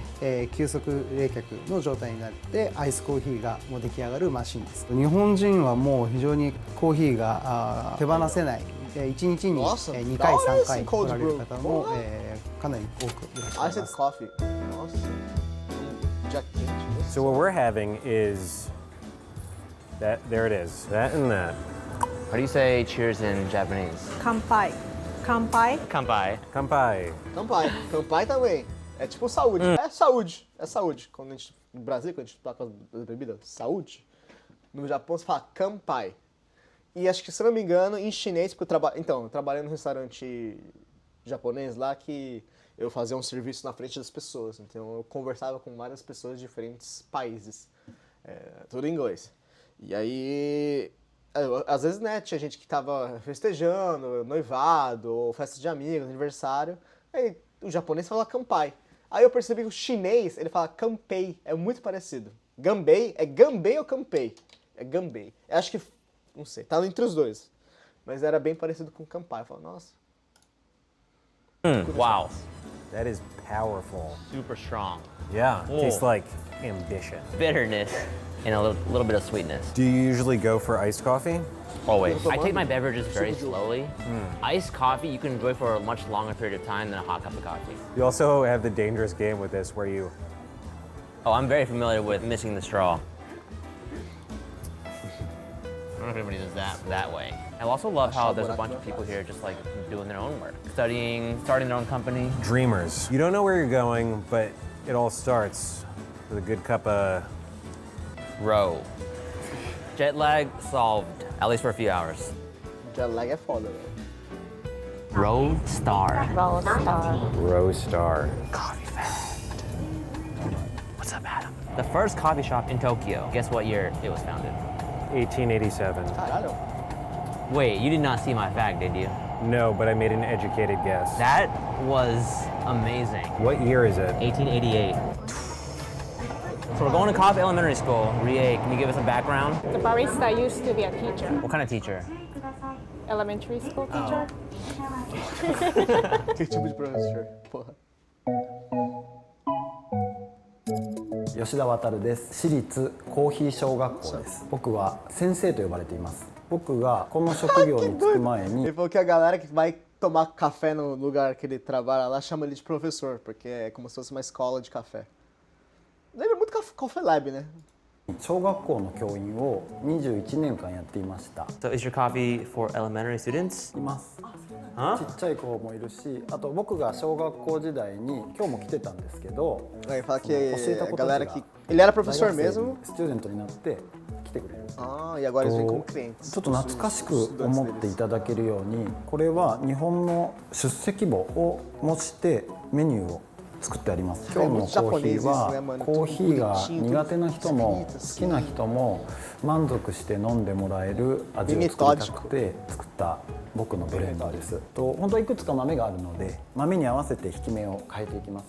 G: 急速冷却の状態になってアイスコーヒーがもう出来上がるマシンです。日本人はもう非常にコーヒーが手放せない、1日に2回3回来られる方もかなり多くいらっしゃい
A: I
G: ま
A: said
G: す。
A: coffee. Nossa. Já quente.
B: So what we're having is that, there it is, that and that.
C: How do you say cheers in Japanese?
D: Kanpai. Kanpai.
C: Kanpai.
B: Kanpai.
A: Campai também. É tipo saúde. É saúde. É saúde. Quando a gente, no Brasil, quando a gente toca as bebidas, saúde. No Japão você fala kanpai. E acho que, se não me engano, em chinês, porque eu trabalhei num restaurante japonês lá que eu fazia um serviço na frente das pessoas. Então eu conversava com várias pessoas de diferentes países. Tudo em inglês. E aí... Às vezes, né, tinha gente que tava festejando, noivado, ou festa de amigos, aniversário. Aí o japonês fala kanpai. Aí eu percebi que o chinês, ele fala Kanpei, é muito parecido. Ganbei, é Ganbei ou Kanpei? É Ganbei. Eu acho que, não sei, tá entre os dois. Mas era bem parecido com Kanpai. Eu falo, nossa.
C: Wow.
B: That is powerful.
C: Super strong.
B: Yeah,
C: Oh.
B: tastes like ambition.
C: Bitterness and a little bit of sweetness.
B: Do you usually go for iced coffee?
C: Always. I take my beverages very slowly. Iced coffee you can enjoy for a much longer period of time than a hot cup of coffee.
B: You also have the dangerous game with this where you
C: Oh, I'm very familiar with missing the straw. I don't know if anybody does that way. I also love how there's a bunch of people here just like doing their own work, studying, starting their own company.
B: dreamers. You don't know where you're going, but it all starts with a good cup of
C: Row. Jet lag solved, at least for a few hours.
A: Jet lag é foda, velho.
C: Row Star.
B: Roastar.
C: What's up, Adam? The first coffee shop in Tokyo. Guess what year it was founded?
B: 1887.
A: Caralho.
C: Wait, you did not see my fact, did you?
B: No, but I made an educated guess.
C: That was amazing.
B: What year is it?
C: 1888. So we're going to Cobb Elementary School. Rie, can you give us a background?
H: The barista used to be a teacher,
C: What kind of teacher?
H: elementary school teacher.
A: Que tipo de professor? Porra.
I: 吉田渉です。私立コーヒー小学校です。僕は先生と呼ばれています。僕がこの職業に就く前に
A: Ele falou que a galera que vai tomar café no lugar que ele trabalha lá chama ele de professor, porque é como se fosse uma escola de café. Lembra muito Coffee Lab, né?
I: 小学校の教員を21年間やっていました。
C: So is your coffee for elementary students?
I: います。
C: Huh?
I: ちっちゃい子もいるし、あと僕が小学校時代に今日も来てたんですけど、
A: Aí fala que
I: 教えた
A: a
I: 子た
A: galera
I: ち
A: que.
I: が
A: Ele era
I: 大
A: professor
I: 学生
A: mesmo.
I: にスチューデントになって来てくれる。
A: Ah, e agora eles vêm como clientes.
I: ちょっと懐かしく思っていただけるように、これは日本の出席簿を模してメニューを作ってあります。今日のコーヒーはコーヒーが苦手な人も好きな人も満足して飲んでもらえる味を作りたくて作った僕のブレンダーです。本当はいくつか豆があるので豆に合わせて引き目を変えていきます。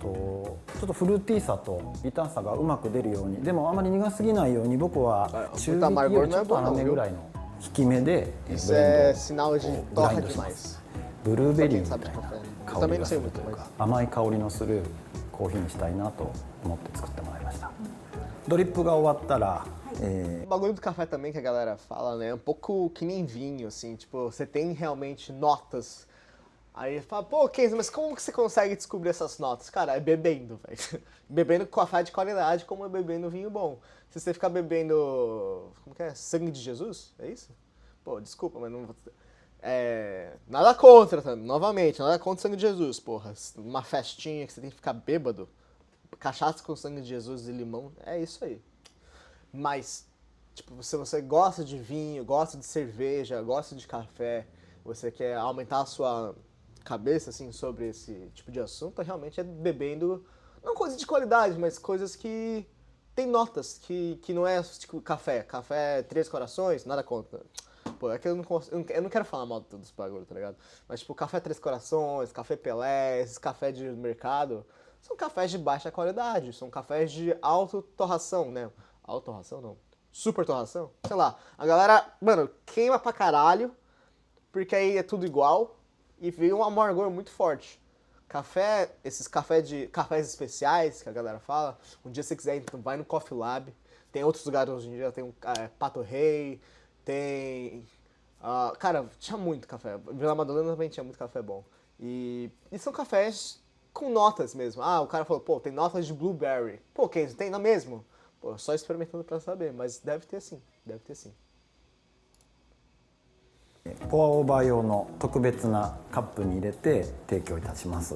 I: ちょっとフルーティーさとビターさがうまく出るように、でもあまり苦すぎないように僕は中火よりちょっと粗めぐらいの引き目でブレン
A: Isso
I: ド
A: é
I: を
A: sinal de
I: グラ
A: torra
I: インドしま
A: demais.
I: す。ブルーベリーみたいな
A: Eu
I: 香
A: também
I: り
A: não
I: がす
A: sei
I: る
A: muito,
I: という
A: mas.
I: か甘い香りのするコーヒーにしたいなと思って作ってもらいました。ドリップが終わったら、
A: O bagulho do café também que a galera fala, né? É um pouco que nem vinho, assim. Tipo, você tem realmente notas. Aí fala, pô, Kenzo, mas como que você consegue descobrir essas notas? Cara, é bebendo, velho. Bebendo café de qualidade como é bebendo vinho bom. Se você ficar bebendo, como que é? Sangue de Jesus? É isso? Pô, desculpa, mas não... nada contra, tá? Novamente, nada contra sangue de Jesus, porra. Uma festinha que você tem que ficar bêbado. Cachaça com sangue de Jesus e limão, é isso aí. Mas, tipo, se você gosta de vinho, gosta de cerveja, gosta de café, você quer aumentar a sua cabeça, assim, sobre esse tipo de assunto, realmente é bebendo, não coisas de qualidade, mas coisas que tem notas, que não é tipo café. Café Três Corações, nada contra. Pô, é que eu não quero falar mal de todos os bagulho, tá ligado? Mas, tipo, café Três Corações, café Pelé, esses cafés de mercado, são cafés de baixa qualidade, são cafés de autotorração, né? Autotorração não. Super torração? Sei lá. A galera, mano, queima pra caralho, porque aí é tudo igual, e vem um amargor muito forte. Café, esses cafés especiais que a galera fala, um dia se você quiser, então vai no Coffee Lab. Tem outros lugares hoje em dia, tem Pato Rei, tem... cara, tinha muito café. Vila Madalena também tinha muito café bom. E são cafés com notas mesmo. Ah, o cara falou, pô, tem notas de blueberry. Pô, Kenzo, tem na mesmo? Pô, só experimentando pra saber, mas deve ter sim, deve ter sim.
I: ポアオーバー用の特別なカップに入れて提供いたします。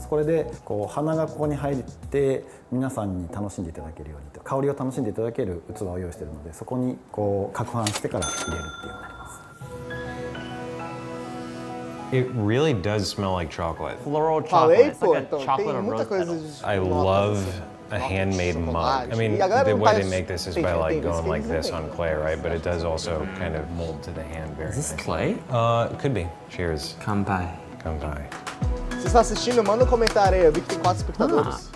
I: これでこう花がここに入って皆さんに楽しんでいただけるようにと、香りを楽しんでいただける器を用意しているので、そこにこう攪拌してから入れるっていうようになります。
B: It really does smell like chocolate.
C: Floral chocolate.
A: Falei,
C: It's
A: pô,
C: like a
A: então
C: chocolate
A: tem
C: of
A: muita
C: rose
A: coisa
C: petals.
A: de
B: I
A: notas,
B: love
A: assim.
B: a
A: Notas de
B: handmade mug.
A: chocolate.
B: I mean,
A: E a galera
B: the
A: não
B: way they
A: faz-
B: make this is
A: tem-
B: by like
A: tem
B: going like
A: skins
B: this
A: também.
B: on clay, right? But it does also kind of mold to the hand very
C: Is this
B: nicely.
C: clay?
B: It could be. Cheers.
C: Kanpai.
B: Kanpai.
A: Você está assistindo? Manda um comentário aí. Eu vi que tem 4 espectadores.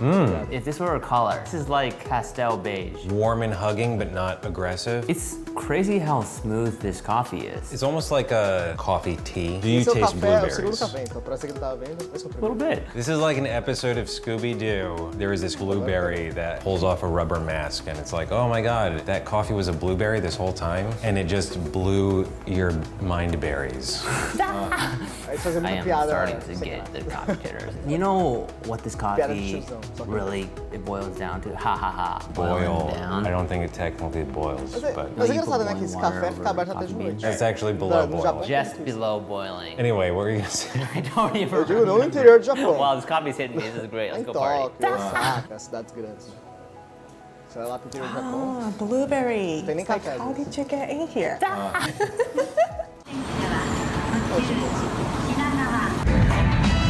C: If this were a color, this is like pastel beige.
B: Warm and hugging, but not aggressive.
C: It's crazy how smooth this coffee is.
B: It's almost like a coffee tea. Do you
A: Esse é o
B: taste
A: café, é o segundo
B: blueberries?
A: café. Então, pra você que não tava vendo, esse é o
C: A
A: primeiro.
C: little bit.
B: This is like an episode of Scooby-Doo. There is this blueberry that pulls off a rubber mask, and it's like, oh my god, that coffee was a blueberry this whole time, and it just blew your mind berries.
A: Aí você fazia
C: I
A: muita
C: am
A: piada.
C: starting
A: né?
C: to
A: Sem
C: get
A: graça.
C: the coffee jitters. You know what this
A: Piada de
C: coffee
A: tiozão, só que-
C: really it boils down to? Ha ha ha.
B: Boil.
C: Boiling down.
B: I don't think it technically boils,
A: Mas é,
B: but
A: mas é
C: you
A: engraçado,
C: put
A: né? Que esse
C: boiling
A: café
C: water
A: fica aberto
C: over
A: até de
C: coffee
A: noite.
B: it's actually below
A: No Japão.
B: boiling.
C: Just below boiling.
B: Anyway, what were you gonna say?
C: I don't even
A: Eu digo, não no
C: remember.
A: interior do Japão.
C: Wow, this coffee's hitting me. This is great. Let's
A: Em
C: go party.
A: Tóquio, Osaka, cidades grandes. Você vai lá pro interior do Japão.
D: Ah, blueberry.
A: Tem nem
D: It's like,
A: café,
D: how
A: né?
D: did you get in here?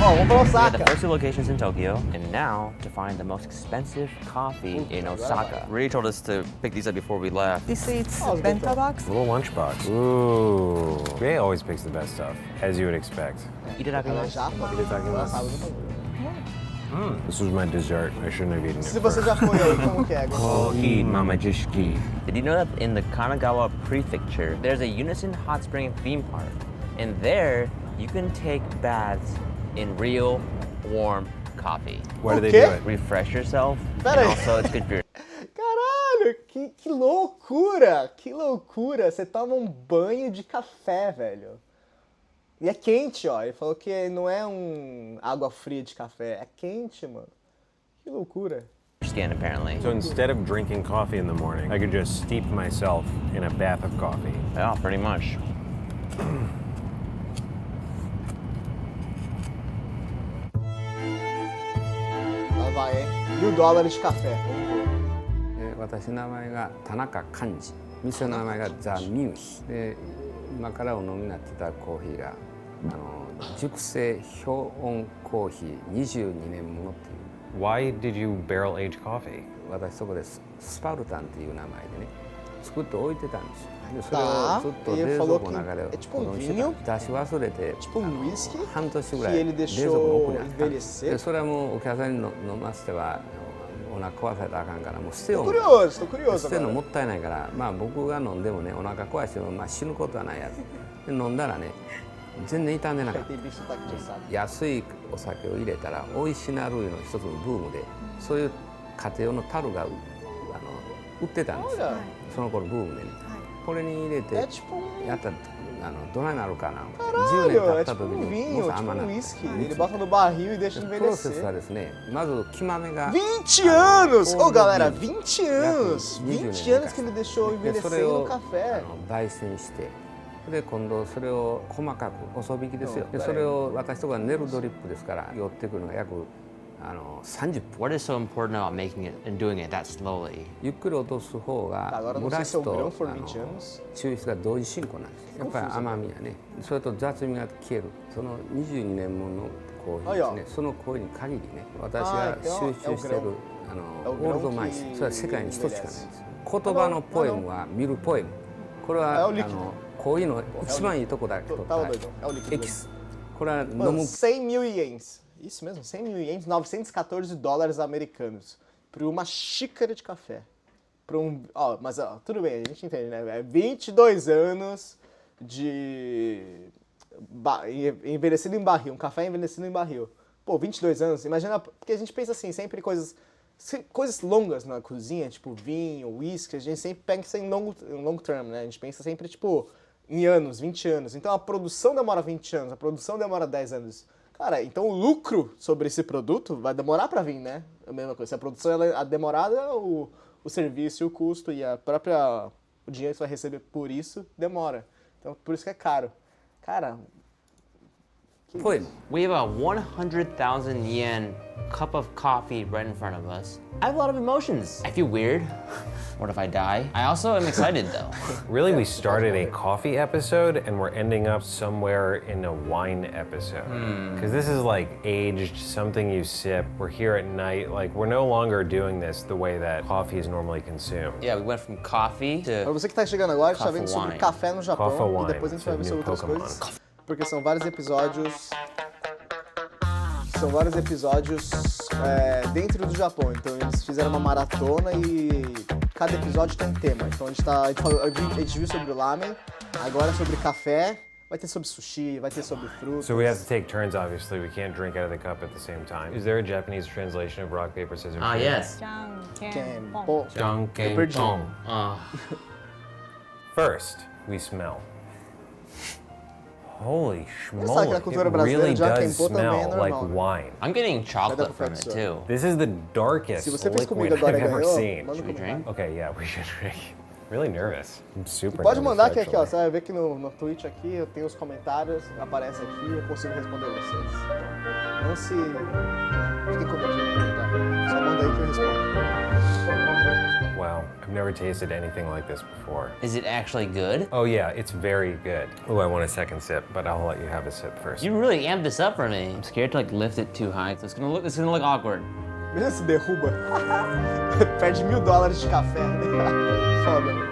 A: Ó, vamos pra
C: We had
A: Osaka.
C: the first 2 locations in Tokyo, and now to find the most expensive coffee in Osaka. Ray told us to pick these up before we left.
D: This is
A: Oh, it's
D: bento
A: good.
D: box.
B: Little lunchbox. Ooh. Ray always picks the best stuff, as you would expect.
A: Ela
C: Itadakimasu.
A: já lançava no bagulho.
B: This was my dessert. I shouldn't have eaten it.
A: Se você já foi aí, como que é?
C: Kohi Mamajishiki. Did you know that in the Kanagawa Prefecture, there's a Unison Hot Spring theme park? And there, you can take baths in real warm coffee.
B: Why do they
A: Okay.
B: do it?
C: Refresh yourself,
A: Pera
C: and
A: aí.
C: also it's good for your
A: Caralho, que loucura! Que loucura! Você toma um banho de café, velho. E é quente, ó. Ele falou que não é água fria de café. É quente, mano. Que loucura.
C: skin, apparently.
B: So instead of drinking coffee in the morning, I could just steep myself in a bath of coffee.
C: Yeah, pretty much.
A: Lá vai, hein? $1.000 de café. Vamos ver.
E: 私の名前が田中寛治、店の名前がザ・ミューヒで、今からお飲みになっていただくコーヒーが熟成氷温コーヒー22年ものっていう
B: Why did you barrel age coffee?
E: 私そこでスパルタンっていう名前でね作って置いてたんですよ。でそれ
A: tá.
E: をずっと
A: E
E: 冷
A: ele
E: 蔵
A: falou
E: 庫
A: que
E: の中で
A: é tipo
E: 保
A: um
E: 存してた
A: vinho,
E: 出し忘れて
A: tipo um whisky,
E: 半年ぐ
A: que
E: らい
A: ele
E: 冷蔵庫の奥
A: deixou
E: にあったんです
A: envelhecer.
E: でそれはもうお客さんに飲ませてはお腹壊されたらあかんからもう捨てよ
A: Tô
E: う
A: curioso, tô curioso
E: 捨てるの
A: agora.
E: もったいないからまあ僕が飲んでもねお腹壊してもまあ死ぬことはないやろで飲んだらね全然傷んでなかった
A: Tem bicho sotaque de sabe.
E: 安いお酒を入れたら美味しなるいうの一つのブームでそういう家庭用の樽が売ってたんですよ
A: Olha,
E: その頃ブームでねこれに入れて
A: é tipo um
E: やったらどないなるかな10年
A: caralho,
E: 経
A: é
E: った
A: tipo
E: 時
A: um
E: に
A: vinho,
E: もうあん
A: tipo
E: まな
A: um
E: って
A: whisky. Ele bota no barril e deixa
E: プロセスは
A: envelhecer.
E: ですねまず木豆が
A: 20 anos! Ô,
E: Old
A: galera,
E: vinho.
A: 20 anos! 20 anos que ele deixou
E: でそれ
A: envelhecer
E: を
A: no café.
E: 焙煎してで今度それを細かく細引きですよ
A: うん
E: でそれを私とかネルドリップですから寄ってくるのが約30分
C: What is so important about making it and doing it that slowly?
E: ゆっくり落とす方が
A: Agora
E: 蒸
A: não sei
E: ら
A: se
E: し
A: é o grão
E: と
A: for 20 anos.
E: 抽出が同時進行なんですやっぱり甘みやねそれと雑味が消えるその22年ものコーヒーですねそのコーヒーに限りね私が集中してるオールドマイスそれは世界に一つしかないんです言葉のポエムは見るポエムこれはコーヒーの一番いいとこだけ取った
A: Tava doido. É o líquido.
E: エキスこれは飲
A: Mano,
E: む
A: 100 mil ienes. Isso mesmo, 100 mil ienes, 914 dólares americanos. Por uma xícara de café. Por ó, mas ó, tudo bem, a gente entende, né? É 22 anos de envelhecido em barril, um café envelhecido em barril. Pô, 22 anos, imagina, porque a gente pensa assim, sempre coisas longas na cozinha, tipo vinho, whisky, a gente sempre pensa em long term, né? A gente pensa sempre, tipo, em anos, 20 anos. Então a produção demora 20 anos, a produção demora 10 anos. Cara, então o lucro sobre esse produto vai demorar para vir, né? A mesma coisa. Se a produção ela é demorada, o serviço, o custo e o dinheiro que você vai receber por isso demora. Então por isso que é caro. Cara,
E: ポエム
C: We have a 100,000 yen cup of coffee right in front of us. I have a lot of emotions. I feel weird. What if I die? I also am excited though.
B: Really, we started a coffee episode and we're ending up somewhere in a wine episode. Because this is like aged, something you sip. We're here at night. Like, we're no longer doing this the way that coffee is normally consumed.
C: Yeah, we went from coffee
A: para
C: to
A: você que tá chegando agora, a gente tá
C: Coffee
A: vendo sobre
C: wine.
A: café no Japão
B: Coffee
A: e
B: wine,
A: depois a gente vai ver
B: it's a
A: sobre
B: new
A: outras
B: Pokémon.
A: coisas. Porque são vários episódios São vários episódios dentro do Japão. Então eles fizeram uma maratona e cada episódio tem um tema. Então a gente viu sobre o lamen, agora sobre café, vai ter sobre sushi, vai ter sobre frutas.
B: So we have to take turns, obviously. We can't drink out of the cup at the same time. Is there a Japanese translation of rock, paper, scissors?
C: Ah, yes.
A: Kenpo.
C: Jankenpon.
B: First, we smell. Holy
A: Sabe que na
B: schmoly,
A: cultura
B: it really
A: brasileira,
B: does
A: Jankenpo também é
B: smell like
A: normal.
B: wine.
C: I'm getting chocolate from it
A: professor.
C: too.
B: This is the darkest
A: Se você fez
B: liquid
A: comigo agora
B: I've
A: e
B: ever
A: ganhou,
B: seen.
A: manda
C: Should we
A: comentário.
C: drink?
B: Okay, yeah, we should drink. Really nervous. I'm super
A: Pode
B: nervous,
A: mandar que aqui, ó,
B: actually.
A: você vai ver que no Twitch aqui eu tenho os comentários, aparece aqui, eu consigo responder vocês. Não se fiquem com medo de perguntar, só manda aí que eu respondo.
B: Wow, I've never tasted anything like this before.
C: Is it actually good?
B: Oh yeah, it's very good. Oh, I want a second sip, but I'll let you have a sip first.
C: You really amped this up for me. I'm scared to like lift it too high. So it's gonna look awkward.
A: Mesmo se derruba, perde $1000 de café. Foda.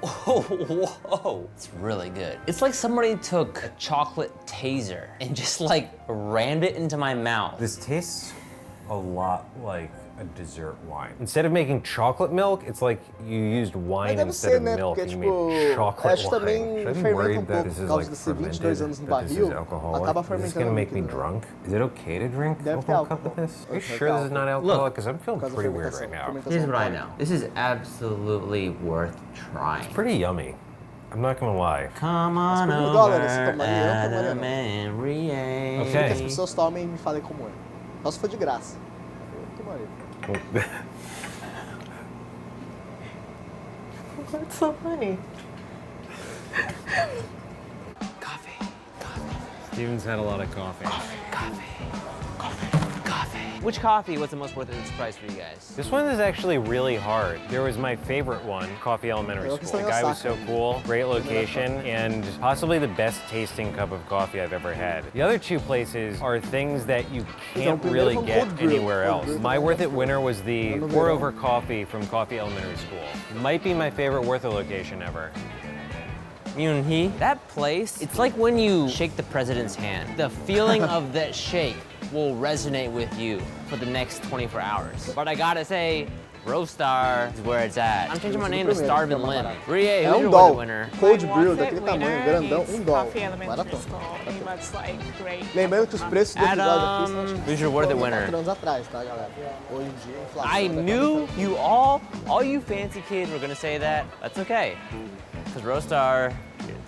C: Oh, whoa. It's really good. It's like somebody took a chocolate taser and just like rammed it into my mouth.
B: This tastes a lot like a dessert wine. Instead of making chocolate milk, it's like you used wine
A: Deve
B: instead
A: ser,
B: of
A: né?
B: milk
A: Porque,
B: and you
A: tipo,
B: made chocolate
A: acho que
B: wine.
A: também
B: Should I be
A: fermenta
B: worried that
A: pouco
B: this
A: por
B: is
A: causa
B: like
A: desses
B: fermented,
A: 22 anos no
B: that this is
A: barril,
B: alcoholic?
A: acaba
B: Is this
A: fermentando
B: gonna make me
A: muito, né?
B: drunk? Is it okay to drink
A: Deve ter
B: alcohol
A: álcool.
B: cup with this? Are you
A: Deve
B: sure
A: ter
B: this is not
A: álcool.
B: alcoholic? Because I'm feeling
A: Por causa da
B: pretty weird
A: fermentação.
B: right now.
A: Fermentação
C: Here's what I
A: alcoólica.
C: know. This is absolutely worth trying.
B: Pretty yummy. I'm not gonna lie.
C: Come on
A: por
C: over,
A: $1000 você tomaria, eu tomaria
C: Adam
A: não.
C: and Rie.
B: Okay.
A: Que as pessoas tomem e me falem como é. Só se for de graça. Eu tomaria.
D: That's so funny.
B: Steven's had a lot of coffee.
C: Which coffee was the most worth its price for you guys?
B: This one is actually really hard. There was my favorite one, Coffee Elementary School. The guy was so cool, great location, and possibly the best tasting cup of coffee I've ever had. The other two places are things that you can't really get anywhere else. My worth it winner was the pour over coffee from Coffee Elementary School. Might be my favorite worth it location ever.
C: Myunhee, that place, it's like when you shake the president's hand. The feeling of that shake will resonate with you for the next 24 hours. But I gotta say, Roastar is where it's at. I'm changing my name to Starvin' Lim. Rie,
A: É
C: who's your
A: doll.
C: worth winner?
A: Cold
H: My
A: brew
H: worth
A: daquele
H: it
A: tamanho,
H: winner
A: grandão,
H: is
A: doll.
H: Coffee Elementary
A: Baratão.
H: School. It was like great.
A: Lembrando que os preços do episódio aqui são
C: Adam, who's your worth it winner?
A: 4 anos atrás, tá, galera? Hoje em dia, a inflação
C: I
A: tá
C: knew you all you fancy kids were gonna say that. That's okay. Because Roastar,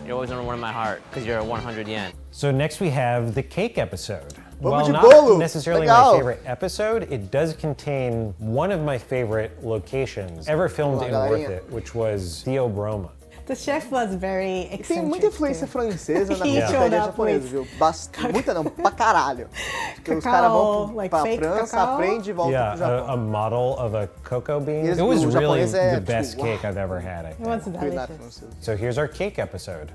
C: you're always number one in my heart because you're 100 yen.
B: So next we have the cake episode.
A: Vamos
B: While
A: de
B: not
A: bolo.
B: necessarily
A: Legal.
B: my favorite episode, it does contain one of my favorite locations ever filmed in
A: Galerinha.
B: Worth It, which was Theobroma.
D: The chef was very eccentric.
A: Tem muita influência
D: too.
A: francesa na
D: He showed
A: confeitaria
D: up
A: japonesa,
D: with
A: viu? Muita não, pra caralho. Porque os
D: Cacau,
A: caras vão
D: like
A: pra
D: fake
A: França,
D: cacau.
A: aprende e volta
B: Yeah,
A: pro Japão.
B: a model of a cocoa bean.
A: Eles-
B: It was
A: o
B: really
A: japonês é,
B: the
A: tipo,
B: best
A: uau.
B: cake I've ever had, I
D: It
B: think.
D: was
A: Culinária
D: delicious.
A: francesa.
B: So here's our cake episode.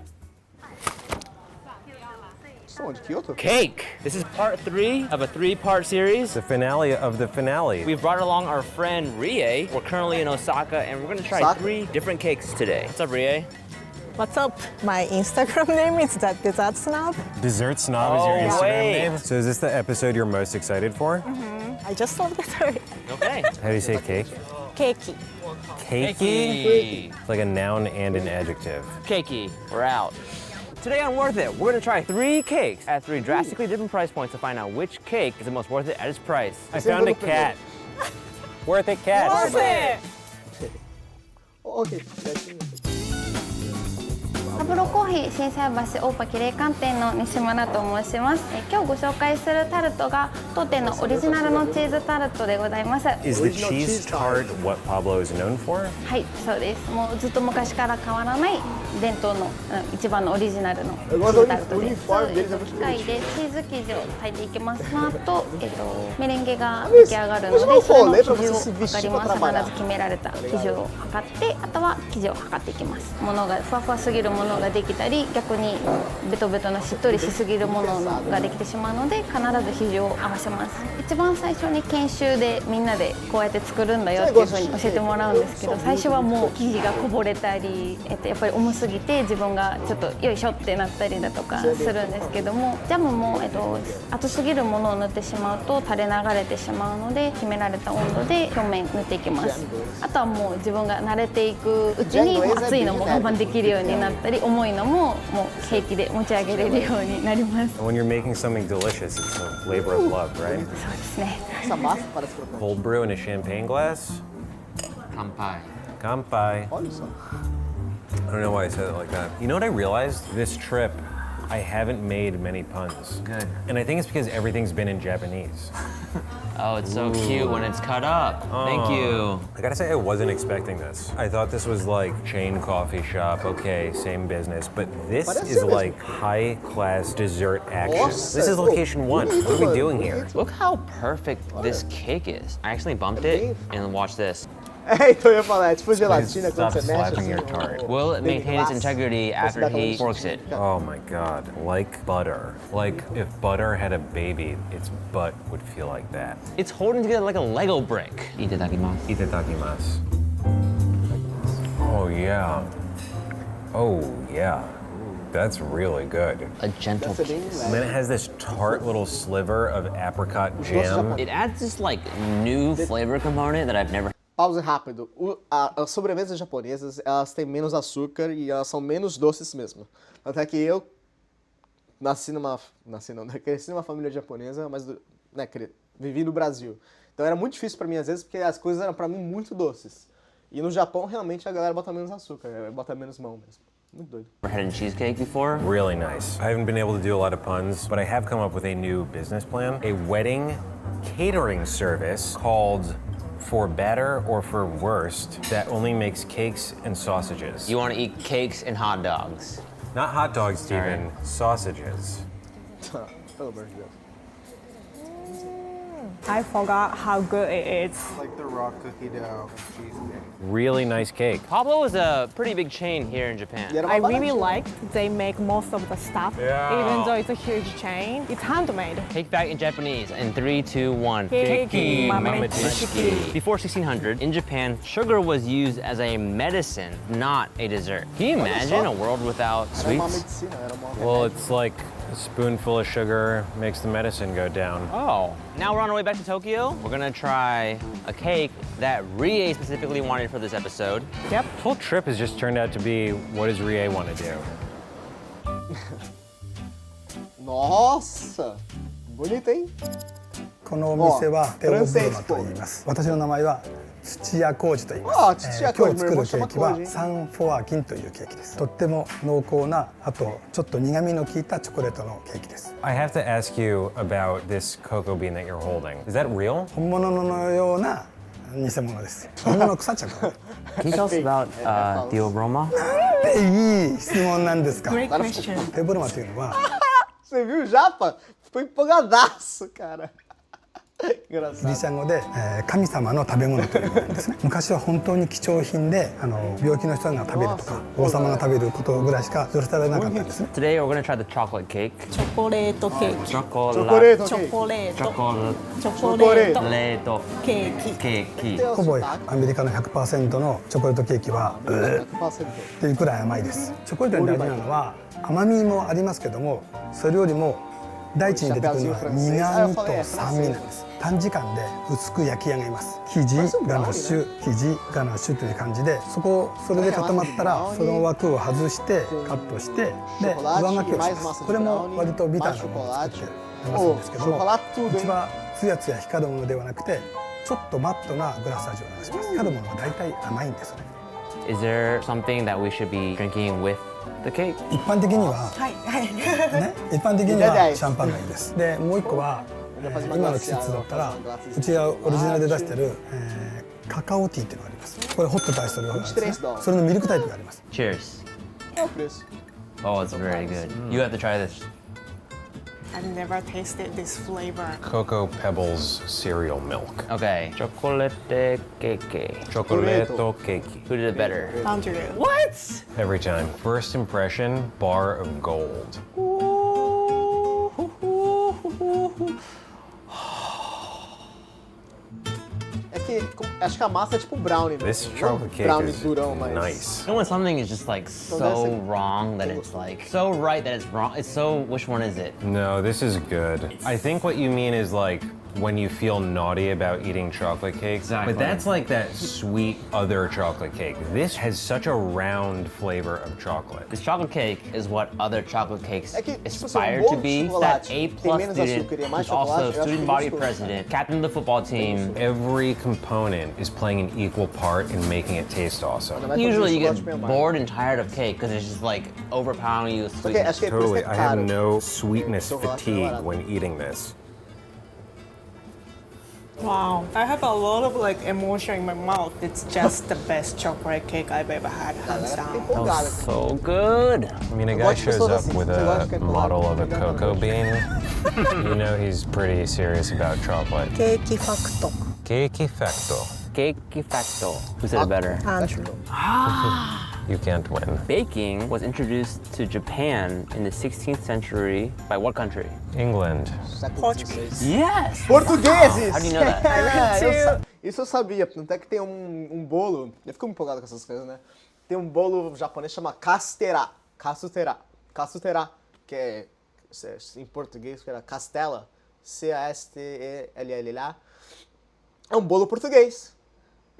A: São de Kyoto?
C: Cake! This is part 3 of a 3-part series.
B: The finale of the finale.
C: We've brought along our friend Rie. We're currently in Osaka and we're gonna try
A: Osaka?
C: 3 different cakes today. What's up, Rie?
D: What's up? My Instagram name is that Dessert Snob.
B: Dessert Snob is your
C: Oh,
B: Instagram
C: wait.
B: name. So is this the episode you're most excited for?
D: I just love the
C: Okay.
B: How do you say cake?
D: Cakey.
B: Cakey? It's like a noun and an adjective.
C: Cakey, we're out. Today on Worth It, we're gonna try 3 cakes at 3 drastically different price points to find out which cake is the most worth it at its price.
B: I found a cat. Worth it cat.
C: Worth it!
A: Ok, certinho.
J: アブロコーヒー心斎橋大パキ冷寒店の西村と申します。今日ご紹介するタルトが当店のオリジナルのチーズタルトでございます。は
B: Is the cheese tart what Pablo is known for?
J: い、そうです。もうずっと昔から変わらない伝統の一番のオリジナルのチーズタルトです。そうです機械でチーズ生地を炊いていきます。その後、メレンゲが出来上がるので、それの生地を測ります。必ず決められた生地を測って、あとは生地を測っていきます。ものがふわふわすぎるもののができたり、逆にベトベトなしっとりしすぎるものができてしまうので、必ず生地を合わせます。一番最初に研修でみんなでこうやって作るんだよっていうふうに教えてもらうんですけど、最初はもう生地がこぼれたり、やっぱり重すぎて自分がちょっとよいしょってなったりだとかするんですけども、ジャムも、熱すぎるものを塗ってしまうと垂れ流れてしまうので、決められた温度で表面塗っていきます。あとはもう自分が慣れていくうちに熱いのも我慢できるようになったり、重いのももう平気で持ち上げれるようになります。
B: When you're making something delicious, it's a labor of love, right?
J: そうですね。
B: Cold brew in a champagne glass?
C: 乾杯。
B: Kanpai. I don't know why I said it like that. You know what I realized? This trip, I haven't made many puns.
C: Good.
B: And I think it's because everything's been in Japanese.
C: Oh, it's so cute when it's cut up. Thank you.
B: I gotta say, I wasn't expecting this. I thought this was like chain coffee shop, okay, same business, but this is like high-class dessert action. This is location 1. What are we doing here?
C: Look how perfect this cake is. I actually bumped it and watch this.
A: Então eu ia falar, é tipo gelatina quando
B: Stop
A: você mexe
B: slapping your
A: assim.
B: tart.
C: Will it maintain its integrity after he forks it?
B: Oh my god, like butter. Like if butter had a baby, its butt would feel like that.
C: It's holding together like a Lego brick. Itadakimasu.
B: Itadakimasu. Oh yeah. Oh yeah. That's really good.
C: A gentle kiss.
B: And then it has this tart little sliver of apricot jam.
C: It adds this like new flavor component that I've never.
A: Pausa rápido. As sobremesas japonesas, elas têm menos açúcar e elas são menos doces mesmo. Até que eu cresci numa família japonesa, mas vivi no Brasil. Então era muito difícil pra mim às vezes, porque as coisas eram pra mim muito doces. E no Japão, realmente, a galera bota menos açúcar, bota menos mão mesmo. Muito doido.
C: Ever had a cheesecake before?
B: Really nice. I haven't been able to do a lot of puns, but I have come up with a new business plan. A wedding catering service called For Better or For Worst that only makes cakes and sausages.
C: You want to eat cakes and hot dogs?
B: Not hot dogs, Steven. Sausages.
A: Pelo amor de Deus.
H: I forgot how good it is.
F: Like the raw cookie dough cheesecake.
B: Really nice cake.
C: Pablo is a pretty big chain here in Japan.
H: I really like they make most of the stuff. Even though it's a huge chain, it's handmade.
C: Take back in Japanese in 3, 2, 1.
H: Keiki Mametsuki.
C: Before 1600, in Japan, sugar was used as a medicine, not a dessert. Can you imagine a world without sweets?
B: Well, it's like a spoonful of sugar makes the medicine go down.
C: Oh. Now we're on our way back to Tokyo. We're gonna try a cake that Rie specifically wanted for this episode.
H: Yep.
B: The whole trip has just turned out to be, what does Rie want to do?
A: Nossa! Bonito, hein?
K: このお店はテオブルマと言います。私の名前は土屋浩二と言います。今日作るケーキはサンフォアキンというケーキです。とっても濃厚な、あとちょっと苦味の効いたチョコレートのケーキです。
B: I have to ask you about this cocoa bean that you're holding. Is that real?
K: 本物のような偽物です。本物腐っちゃうから。
C: Can you tell us about the aroma?
K: なんていい質問なんですか。
H: Great question.
K: テオブルマというのは。
A: Você viu o Japa? Ficou empolgadaço, cara.
K: ギリシャ語で、神様の食べ物という意味なんですね。昔は本当に貴重品で、病気の人が食べるとか、王様が食べることぐらいしか許されなかったんですね。
C: Today we're gonna try the chocolate cake.
H: チョコレートケーキ。
C: チョコ
H: レート。チョコレート。チョコレート。ケーキ。
C: ケーキ。
K: ほぼアメリカの 100% のチョコレートケーキはっていうくらい甘いです。チョコレートに大事なのは甘みもありますけども、それよりも第一に出てくるのは苦味と酸味なんです。短時間で薄く焼き上げます。生地ガナッシュ、生地ガナッシュという感じで、それで固まったらその枠を外してカットして、で上書きをします。これも割とビターなものを作ってますんですけども、うちはツヤツヤ光るものではなくて、ちょっとマットなグラス味を流します。光るものは大体甘いんですね。
C: Is there something that we should be drinking with the cake?
K: 一般的には、ね、一般的にはシャンパンがいいです。でもう一個は、今の季節だったらうちがオリジナルで出してる、カカオティーっていうのがあります。これホットとアイスと両方あるんですね。それのミルクタイプがあります。
C: Cheers. Oh, it's very good. You have to try this.
H: I've never tasted this flavor.
B: Cocoa Pebbles cereal milk.
C: Okay, chocolate cake.
B: Chocoleto cake.
C: Who did it better?
H: Andrew.
C: What?
B: Every time. First impression, bar of gold.
A: É que acho que a massa é tipo brownie.
B: This
A: mesmo,
B: chocolate
A: não
B: cake
A: brownie
B: is
A: durão, mas...
B: nice.
C: You know when something is just like so wrong that it's like so right that it's wrong. It's so. Which one is it?
B: No, this is good. I think what you mean is like when you feel naughty about eating chocolate cake.
C: Exactly.
B: But that's like that sweet other chocolate cake. This has such a round flavor of chocolate.
C: This chocolate cake is what other chocolate cakes
A: É que, tipo assim,
C: aspire
A: bolo
C: to
A: de
C: be.
A: chocolate
C: That
A: tem
C: A+
A: menos
C: student,
A: açúcar e é mais
C: who's also
A: chocolate, eu acho
C: student
A: que
C: body
A: gostoso.
C: president, captain of the football team.
B: Every component is playing an equal part in making it taste awesome.
C: Usually you get bored and tired of cake because it's just like overpowering you with
A: Okay,
C: sweetness.
A: acho que é por isso
B: Totally,
A: que
B: I
A: é
B: have
A: caro.
B: no sweetness fatigue when eating this.
H: Wow. I have a lot of like emotion in my mouth. It's just the best chocolate cake I've ever had, hands down.
A: Empolgado.
C: So good.
B: I mean, a guy shows up with a model of a cocoa bean. You know he's pretty serious about chocolate.
D: Cake facto.
B: Cake facto.
C: Cake facto. Who said it better?
D: Andrew.
B: You can't win.
C: Baking was introduced to Japan in the 16th century by what country?
B: England.
H: Portuguese.
C: Yes!
A: Portugueses!
C: How do you know that?
A: Isso eu sabia, tanto é que tem um bolo, eu fico empolgado com essas coisas, né? Tem um bolo japonês que chama castera, que é, em português, que era castela, C-A-S-T-E-L-L-A. É um bolo português.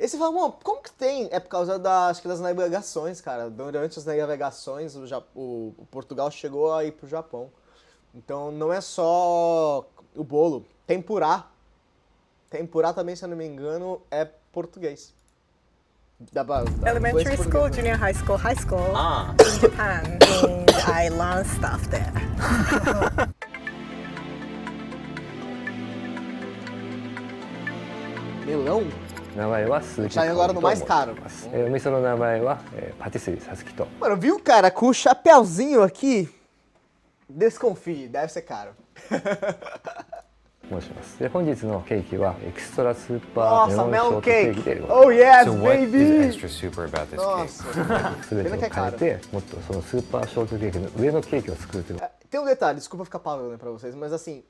A: E você fala, bom, como que tem? É por causa acho que das navegações, cara. Durante as navegações, o Portugal chegou a ir pro Japão. Então não é só o bolo. Tempurá. Tempurá também, se eu não me engano, é português.
H: Elementary school, junior high school, in Japan, and I learned stuff there.
A: Melão?
L: 名前は鈴木
A: Já agora no mais caro.
L: お店の名前はパティスリーさつきと
A: Mano, viu, cara, com o chapéuzinho aqui? Desconfie, deve ser caro.
L: 申します。で本日のケーキはエクストラスーパーメ
A: Nossa,
L: ロンショー
A: melon
L: トケーキ
A: cake.
L: でございます。
A: Oh yes,
B: So what
A: baby!
B: is extra super about this cake?
A: Nossa.
L: すべてを変えてもっとそのスーパーショートケーキの上のケーキを作るという
A: Tem um detalhe, desculpa ficar falando pra vocês, mas assim,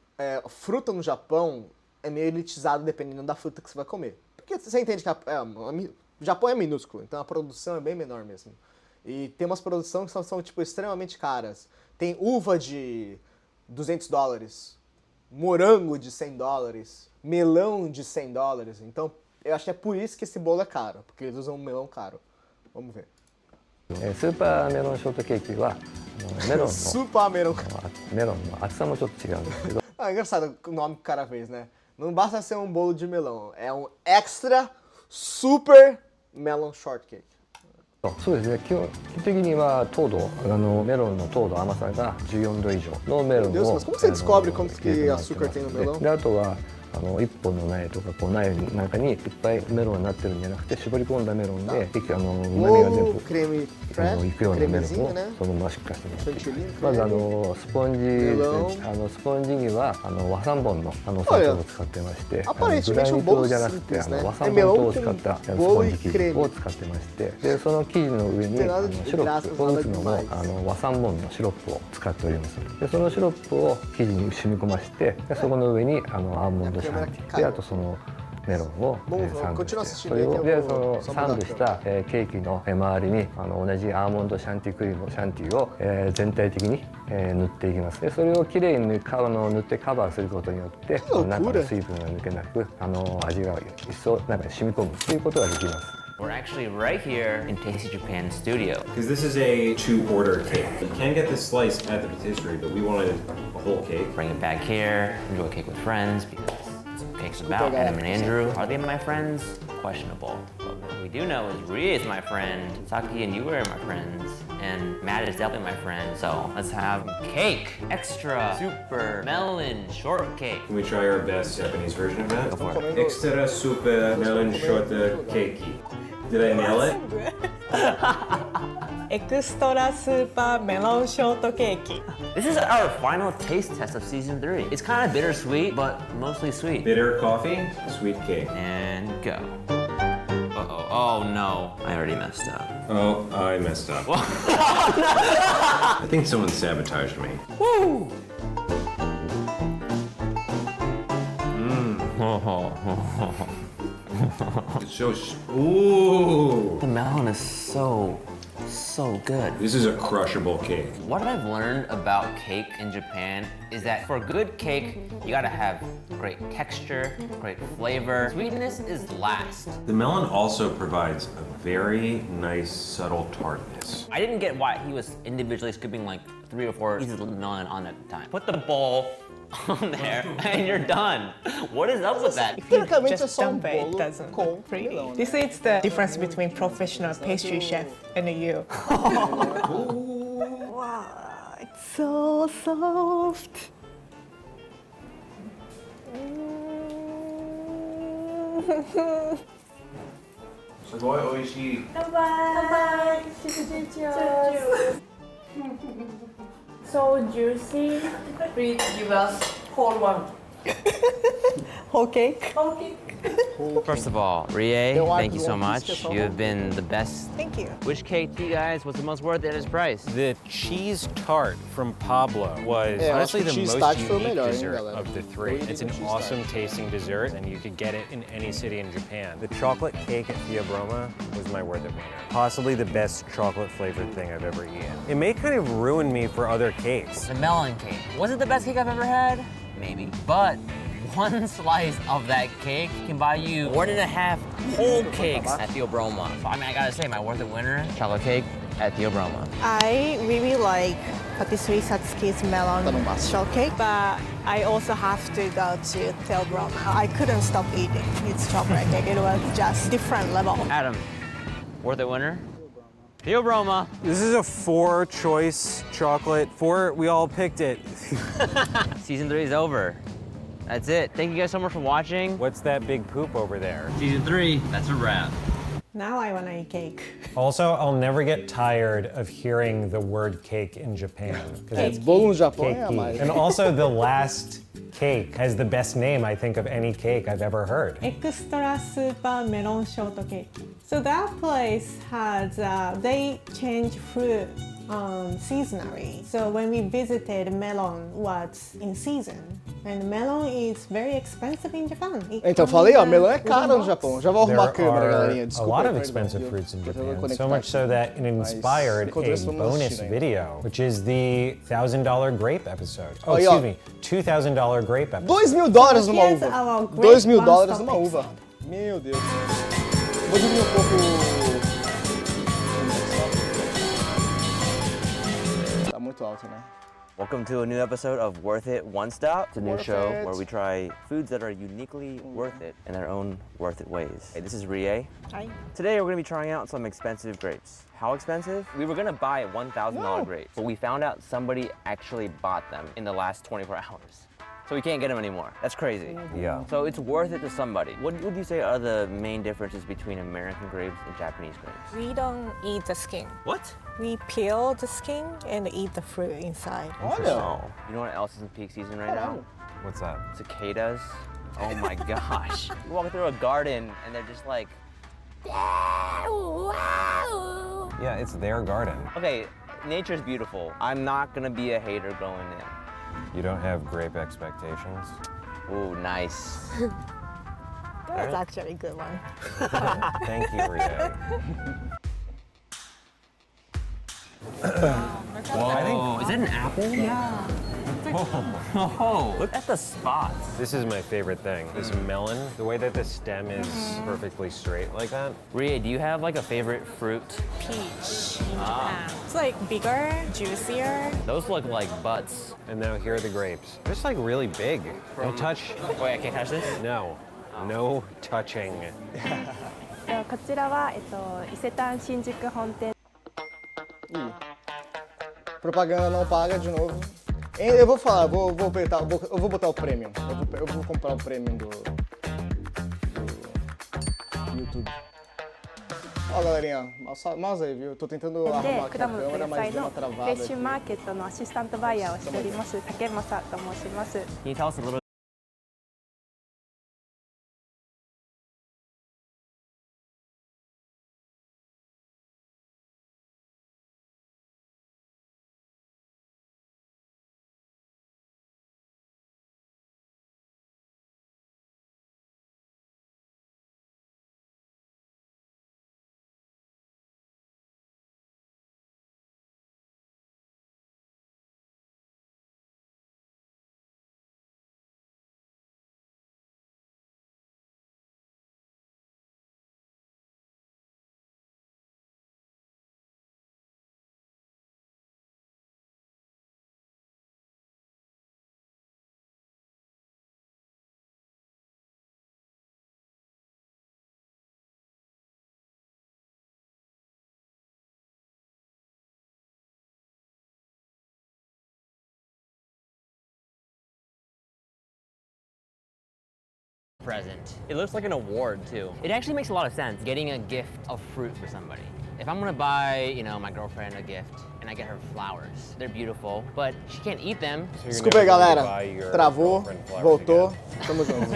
A: fruta no Japão é meio elitizado dependendo da fruta que você vai comer. Porque você entende que o Japão é minúsculo, então a produção é bem menor mesmo. E tem umas produções que são tipo, extremamente caras. Tem uva de $200, morango de $100, melão de $100. Então, eu acho que é por isso que esse bolo é caro, porque eles usam um melão caro. Vamos ver.
L: スーパーメロンショートケーキはメロンの
A: Super melão.
L: メロンの厚さもちょっと違うんですけど
A: Ah, engraçado o nome que o cara fez, né? Não basta ser um bolo de melão, é um extra super melon shortcake.
L: そうですね基本的には糖度メロンの糖度甘さが14度以上のメロン
A: Meu Deus,
L: を
A: mas como você descobre quanto que açúcar tem no melão?
L: であとは一本の苗とかこう苗の中にいっぱいメロンになってるんじゃなくて絞り込んだメロンでうまみが全部
A: creme
L: いくようなメロン
A: cremezinho,
L: を
A: né?
L: そのまましっかりしてます
A: Chantilly,
L: まず
A: creme.
L: スポンジですねスポンジには和三盆のお砂糖を使ってましてグラニットじゃなくて和三盆糖を使ったスポンジ生地を使ってましてでその生地の上にシロップを打つのも和三盆のシロップを使っておりますでそのシロップを生地に染み込ましてでそこの上にアーモンドシャンティであとそのメロンをサンドしてそれをでそのサンドしたケーキの周りに同じアーモンドシャンティクリームシャンティを全体的に塗っていきますでそれをきれいに塗ってカバーすることによって中の水分が抜けなく味が一層中に染み込むということができます
C: We're actually right here in Tasty Japan Studio.
B: Because this is a two-order cake. You can get this slice at the patisserie, but we wanted a whole cake.
C: Bring it back here, enjoy cake with friends, because that's what cake's about. Adam and Andrew, are they my friends? Questionable. But what we do know is Rie is my friend, Saki and you are my friends, and Matt is definitely my friend. So let's have cake. Extra super melon shortcake.
B: Can we try our best Japanese version of that?
C: Go for it.
B: Extra super melon shortcake. Did I nail it?
H: エクストラスーパーメロンショートケーキ。
C: This is our final taste test of season 3. It's kind of bittersweet, but mostly sweet.
B: Bitter coffee, sweet cake.
C: And go. Uh-oh. Oh no. I already messed up.
B: Oh, I messed up. I think someone sabotaged me.
H: Woo!
B: It's so ooh.
C: The melon is so good.
B: This is a crushable cake.
C: What I've learned about cake in Japan is that for a good cake, you gotta have great texture, great flavor. Sweetness is last.
B: The melon also provides a very nice subtle tartness.
C: I didn't get why he was individually scooping like 3 or 4 pieces of melon on at a time. Put the bowl on there and you're done. What is up with that?
H: If you just dump it, it doesn't look pretty. This is the difference between professional pastry chef and you.
D: Wow, it's so soft.
B: すごい美味しい。
J: 乾杯。So juicy.
H: Please give us whole one.
D: Whole cake.
H: Whole cake.
C: First of all, Rie, thank you so much. You have been the best.
D: Thank you.
C: Which cake to you guys was the most worth it at its price?
B: The cheese tart from Pablo was honestly the most unique dessert of the 3. It's an awesome tasting dessert, and you could get it in any city in Japan. The chocolate cake at Theobroma was my worth it winner. Possibly the best chocolate flavored thing I've ever eaten. It may kind of ruin me for other cakes.
C: The melon cake. Was it the best cake I've ever had? Maybe. But one slice of that cake can buy you 1.5 whole cakes at Theobroma. So, I mean, I gotta say, my worth it winner, chocolate cake at Theobroma.
D: I really like Patisserie Satsuki's melon shortcake, but I also have to go to Theobroma. I couldn't stop eating its chocolate cake. It was just different level.
C: Adam, worth it winner? Theobroma.
B: This is a 4-choice chocolate. 4, we all picked it.
C: Season 3 is over. That's it. Thank you guys so much for watching.
B: What's that big poop over there?
C: Season 3, that's a wrap.
D: Now I want to eat cake.
B: Also, I'll never get tired of hearing the word cake in Japan.
A: It's bolo no Japão é a mais.
B: And also the last cake has the best name, I think, of any cake I've ever heard.
D: Extra super melon shortcake. So that place has, they change fruit seasonally. So when we visited, melon was in season. And melon is very expensive in Japan.
A: Então falei, ó, melão é caro no Japão. Já vou arrumar a câmera, galerinha.
B: A
A: Desculpa.
B: lot of expensive fruits in Japan, so much so that it inspired a bonus video, which is the $1,000 grape episode. Oh, excuse me, $2,000 grape episode.
A: $2.000 numa uva. $2.000 numa uva. Meu Deus. Vou diminuir um pouco. Tá muito alto, né?
C: Welcome to a new episode of Worth It One Stop. It's a new show where we try foods that are uniquely worth it in their own worth it ways. Hey, this is Rie.
D: Hi.
C: Today we're gonna be trying out some expensive grapes. How expensive? We were gonna buy $1,000 grapes, but we found out somebody actually bought them in the last 24 hours. So we can't get them anymore. That's crazy.
B: Yeah.
C: So it's worth it to somebody. What would you say are the main differences between American grapes and Japanese grapes?
D: We don't eat the skin.
C: What?
D: We peel the skin and eat the fruit inside.
C: Oh. You know what else is in peak season right now?
B: What's that?
C: Cicadas. Oh my gosh. You walk through a garden and they're just like,
B: Yeah, it's their garden.
C: okay, nature's beautiful. I'm not gonna be a hater going in.
B: You don't have grape expectations?
C: Ooh, nice.
D: That was actually a good one.
B: Thank you, Rie.
C: Whoa, is that an apple? Yeah. Oh, look at the spots.
B: This is my favorite thing. This melon, the way that the stem is perfectly straight like that.
C: Rie, do you have like a favorite fruit?
D: Peach in Japan. It's like bigger, juicier.
C: Those look like butts.
B: And now here are the grapes. They're just like really big. Don't touch.
C: Wait, I can't touch this?
B: No. No touching.
J: こちらは伊勢丹新宿本店。
A: Propaganda não paga de novo. Eu vou falar, eu vou botar o premium. Eu vou comprar o premium do YouTube. Ó, galerinha, mouse aí, viu? Tô tentando arrumar aqui a câmera, mas deu uma
M: フ
A: travada
M: レッシュ
A: aqui.
M: マーケットのアシスタントバイヤーをしております竹正と申します。
C: Can you tell us a little present. It looks like an award too. It actually makes a lot of sense getting a gift of fruit for somebody. If I'm gonna buy, you know, my girlfriend a gift and I get her flowers, they're beautiful, but she can't eat them.
A: Desculpa aí, galera. Travou, voltou. Tamo junto.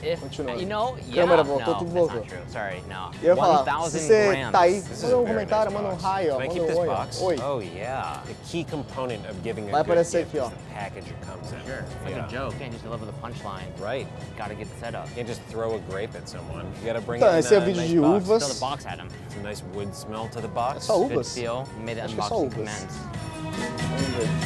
C: If,
A: Continua.
C: you know, yeah,
A: Câmera voltou,
C: no,
A: tudo
C: that's
A: voltou.
C: not true. Sorry, no.
A: E eu ia falar,
C: 1,000
A: se você
C: grams.
A: tá aí,
B: This is
A: manda
B: a
A: um
B: very
A: comentário,
B: nice
A: manda um
B: box.
A: raio, ó.
B: Can I
A: Manda
B: keep
A: um
B: this
A: oi, ó.
B: box?
A: Oi.
B: Oh yeah. The key component of giving a
A: Vai
B: good
A: aparecer
B: gift
A: aqui, ó.
B: is the package it comes in.
C: Sure, it's like a joke. You can't just deliver the punchline.
B: Right.
C: Gotta get the setup.
B: You can't just throw a grape at someone. You gotta bring
A: Então,
B: it in
A: esse é
B: a
A: vídeo
B: nice
A: de
B: box.
A: uvas.
C: Fill the box at him.
B: Some nice wood smell to the box.
A: É só
C: Good
A: uvas?
C: feel. You made the
A: Acho que é só
C: unboxing
A: uvas.
C: commence.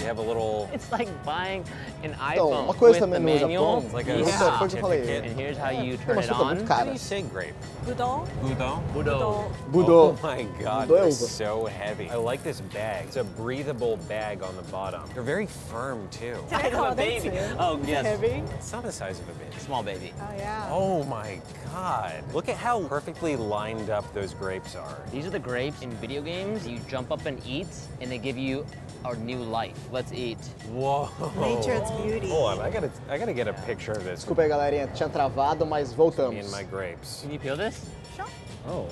B: You have a little.
C: It's like buying an
A: Então,
C: iPhone
A: uma coisa
C: with
A: também
C: the
A: no
C: manual.
A: Japão,
B: It's like a
A: isso foi o que eu falei.
B: certificate.
C: And here's how you
A: Tem
C: turn
A: umas
C: it
A: frutas
C: on.
A: muito
B: How do you
A: caras.
B: say grape?
M: Budon.
B: Budon?
C: Budo.
A: Budô.
B: Oh my god,
A: Budô é
B: they're
A: uva.
B: so heavy. I like this bag. It's a breathable bag on the bottom. They're very firm too.
C: Size of a baby. Oh, yes.
M: Heavy.
B: It's not the size of a baby.
C: Small baby.
M: Oh yeah.
B: Oh my god. Look at how perfectly lined up those grapes are.
C: These are the grapes in video games. You jump up and eat, and they give you a new life. Let's eat.
B: Whoa.
M: Nature's beauty.
B: Hold on, I gotta get a picture of this.
A: Desculpa aí, galerinha, tinha travado, mas
B: Me
A: voltamos.
B: and my grapes.
C: Can you peel this?
B: Oh.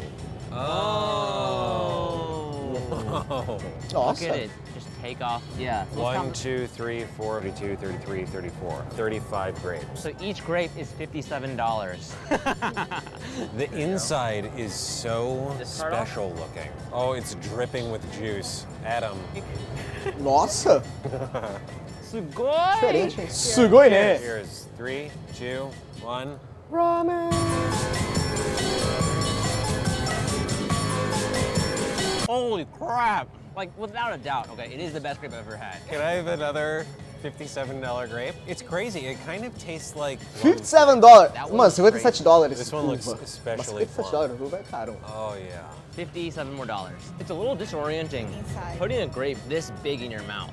C: Look
A: Nossa.
C: at it. Just take off. Yeah. So let's
B: 1,
C: count-
B: 2, 3, 4, 32, 33, 34. 35 grapes.
C: So each grape is $57.
B: The inside is so
C: This part off?
B: special looking. Oh, it's dripping with juice. Adam.
A: Nossa,
C: Sugoi!
A: diferente, hein? Sugoi, né?
B: Here's 3, 2, 1.
C: Holy crap! Like, without a doubt. Okay, it is the best grape I've ever had.
B: Can I have another $57 grape? It's crazy. It kind of tastes like.
A: $57.
C: That
A: Mano,
C: was
A: $57
B: This one looks
A: uva.
B: especially
A: Mas $57 uva é caro.
B: Oh yeah.
C: $57 more. It's a little disorienting
M: Inside.
C: putting a grape this big in your mouth.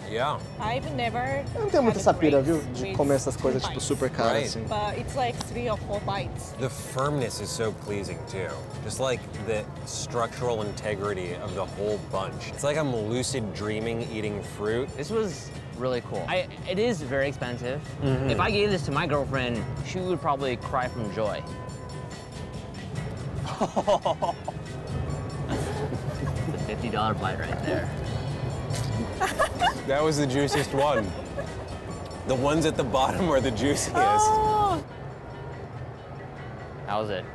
B: Yeah.
M: I've never.
A: Eu não tenho muita
M: had
A: essa pira,
M: grapes
A: viu? De
M: with
A: comer essas coisas, tipo,
M: bites.
A: super caras,
B: Right.
A: assim.
M: But it's like 3 or 4 bites.
B: The firmness is so pleasing too. Just like the structural integrity of the whole bunch. It's like I'm lucid dreaming eating fruit.
C: This was really cool. It is very expensive. If I gave this to my girlfriend, she would probably cry from joy. The $50 bite right there.
B: That was the juiciest one. The ones at the bottom are the juiciest.
C: That was it.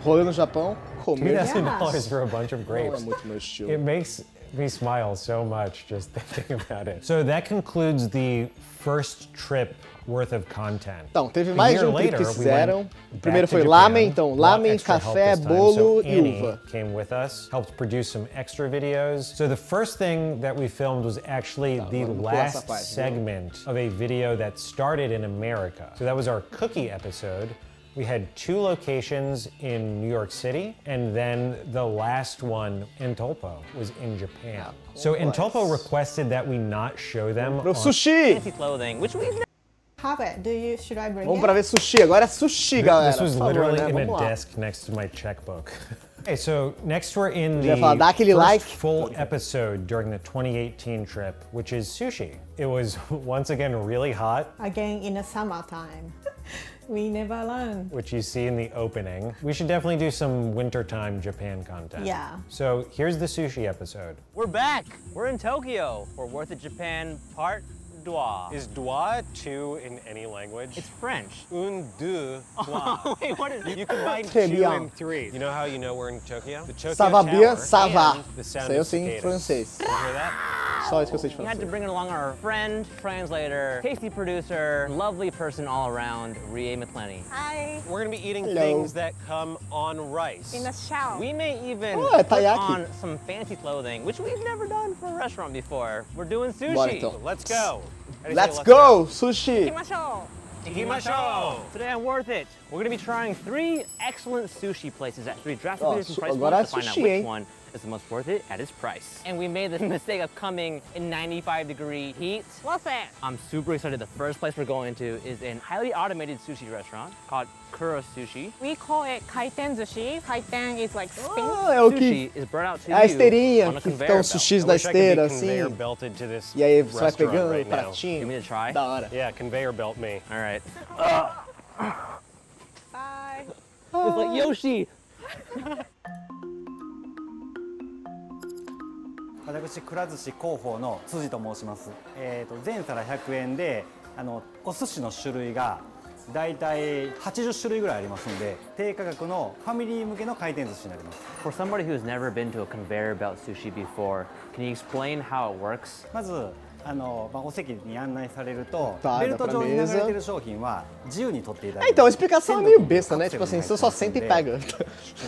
A: Rolê no Japão, comer.
B: $2,000 for a bunch of
A: Não é
B: grapes.
A: muito meu estilo.
N: It makes me smile so much just thinking about it. So that concludes the first trip worth of content.
A: Então, teve
N: A
A: mais
N: year
A: de um trip
N: later,
A: que
N: we
A: fizeram.
N: went
A: O primeiro
N: back to
A: foi
N: Japan,
A: lamen, então
N: brought
A: lamen,
N: extra help
A: café,
N: this time.
A: bolo
N: So
A: e
N: Annie
A: uva.
N: came with us, helped produce some extra videos. So the first thing that we filmed was actually the
A: vamos pular essa
N: last
A: parte, viu?
N: segment of a video that started in America. So that was our cookie episode. We had 2 locations in New York City, and then the last one, Intolpo, was in Japan. So Intolpo requested that we not show them
A: Pro
N: on
A: sushi!
C: Fancy clothing, which we've
D: Have it. Should I bring
A: Vamos
D: it?
A: pra ver sushi. Agora é sushi, galera.
N: This was
A: Por favor,
N: literally
A: né?
N: in a
A: Vamos lá.
N: desk next to my checkbook. Okay, so next we're in
A: Já
N: the
A: ia falar, dá aquele
N: first
A: like.
N: full episode during the 2018 trip, which is sushi. It was once again really hot.
D: Again in the summertime. We never learn.
N: which you see in the opening. We should definitely do some wintertime Japan content.
D: Yeah.
N: So here's the sushi episode.
C: We're back. We're in Tokyo for Worth It Japan Part 2.
N: Is doigt two in any language?
C: It's French.
N: Un, deux, trois.
C: Wait, what is
N: You combine
A: Très
N: 2
A: bien.
N: and 3. You know how you know we're in Tokyo? The Tokyo
A: Ça va bien,
N: Tower
A: ça va.
N: and the sound
A: Isso aí eu
N: of
A: sei em
N: cicadas.
A: francês.
N: You hear that?
A: Só isso que eu sei de
C: We had to
A: francês.
C: bring along our friend, translator, tasty producer, lovely person all around, Rie McClenny.
M: Hi.
N: We're gonna be eating
A: Hello.
N: things that come on rice.
M: In a shell.
C: We may even
A: Oh,
C: put
A: taiyaki.
C: on some fancy clothing, which we've never done for a restaurant before. We're doing sushi.
A: Bora então.
N: Let's go. How do you say
A: Let's go,
M: 行
A: sushi.
M: きましょう。
N: Ikimashou.
C: Today on Worth It, we're gonna be trying 3 excellent sushi places at 3 drastically
A: Oh,
C: different price
A: agora
C: points to find out
A: sushi,
C: which
A: hein?
C: one is the most worth it at its price. And we made the mistake of coming in 95-degree heat.
M: What's that?
C: I'm super excited. The first place we're going to is a highly automated sushi restaurant called Kuro Sushi.
M: We call it kaiten sushi. Kaiten is like spin.
A: Ah, é o que...
C: Sushi is brought out to
A: É a
C: you
A: esteirinha,
C: on a
A: que
C: conveyor
A: ficam os
C: belt.
A: sushis
N: I
A: na
N: wish I could be
A: esteira,
N: conveyor
A: assim.
N: belted to this
A: E aí você vai
N: restaurant
A: pegando
N: right
A: o
N: now.
C: You
A: pratinho.
C: want me to try?
A: Da hora.
N: Yeah, conveyor belt me.
C: All right.
M: Bye.
C: It's like Yoshi.
O: 私くら寿司広報の辻と申します。全皿100円でお寿司の種類がだいたい80種類ぐらいありますので、低価格のファミリー向けの回転寿司になります。
C: For somebody who's never been to a conveyor belt sushi before, can you explain how it works?
O: まずお席に案内されると、
A: Tá,
O: ベル
A: dá
O: ト
A: pra
O: 上に流れ
A: mesa.
O: ている商品は自由に取っていただ
A: É,
O: いて、
A: então, a explicação é meio besta, né? Tipo assim, você só senta e pega.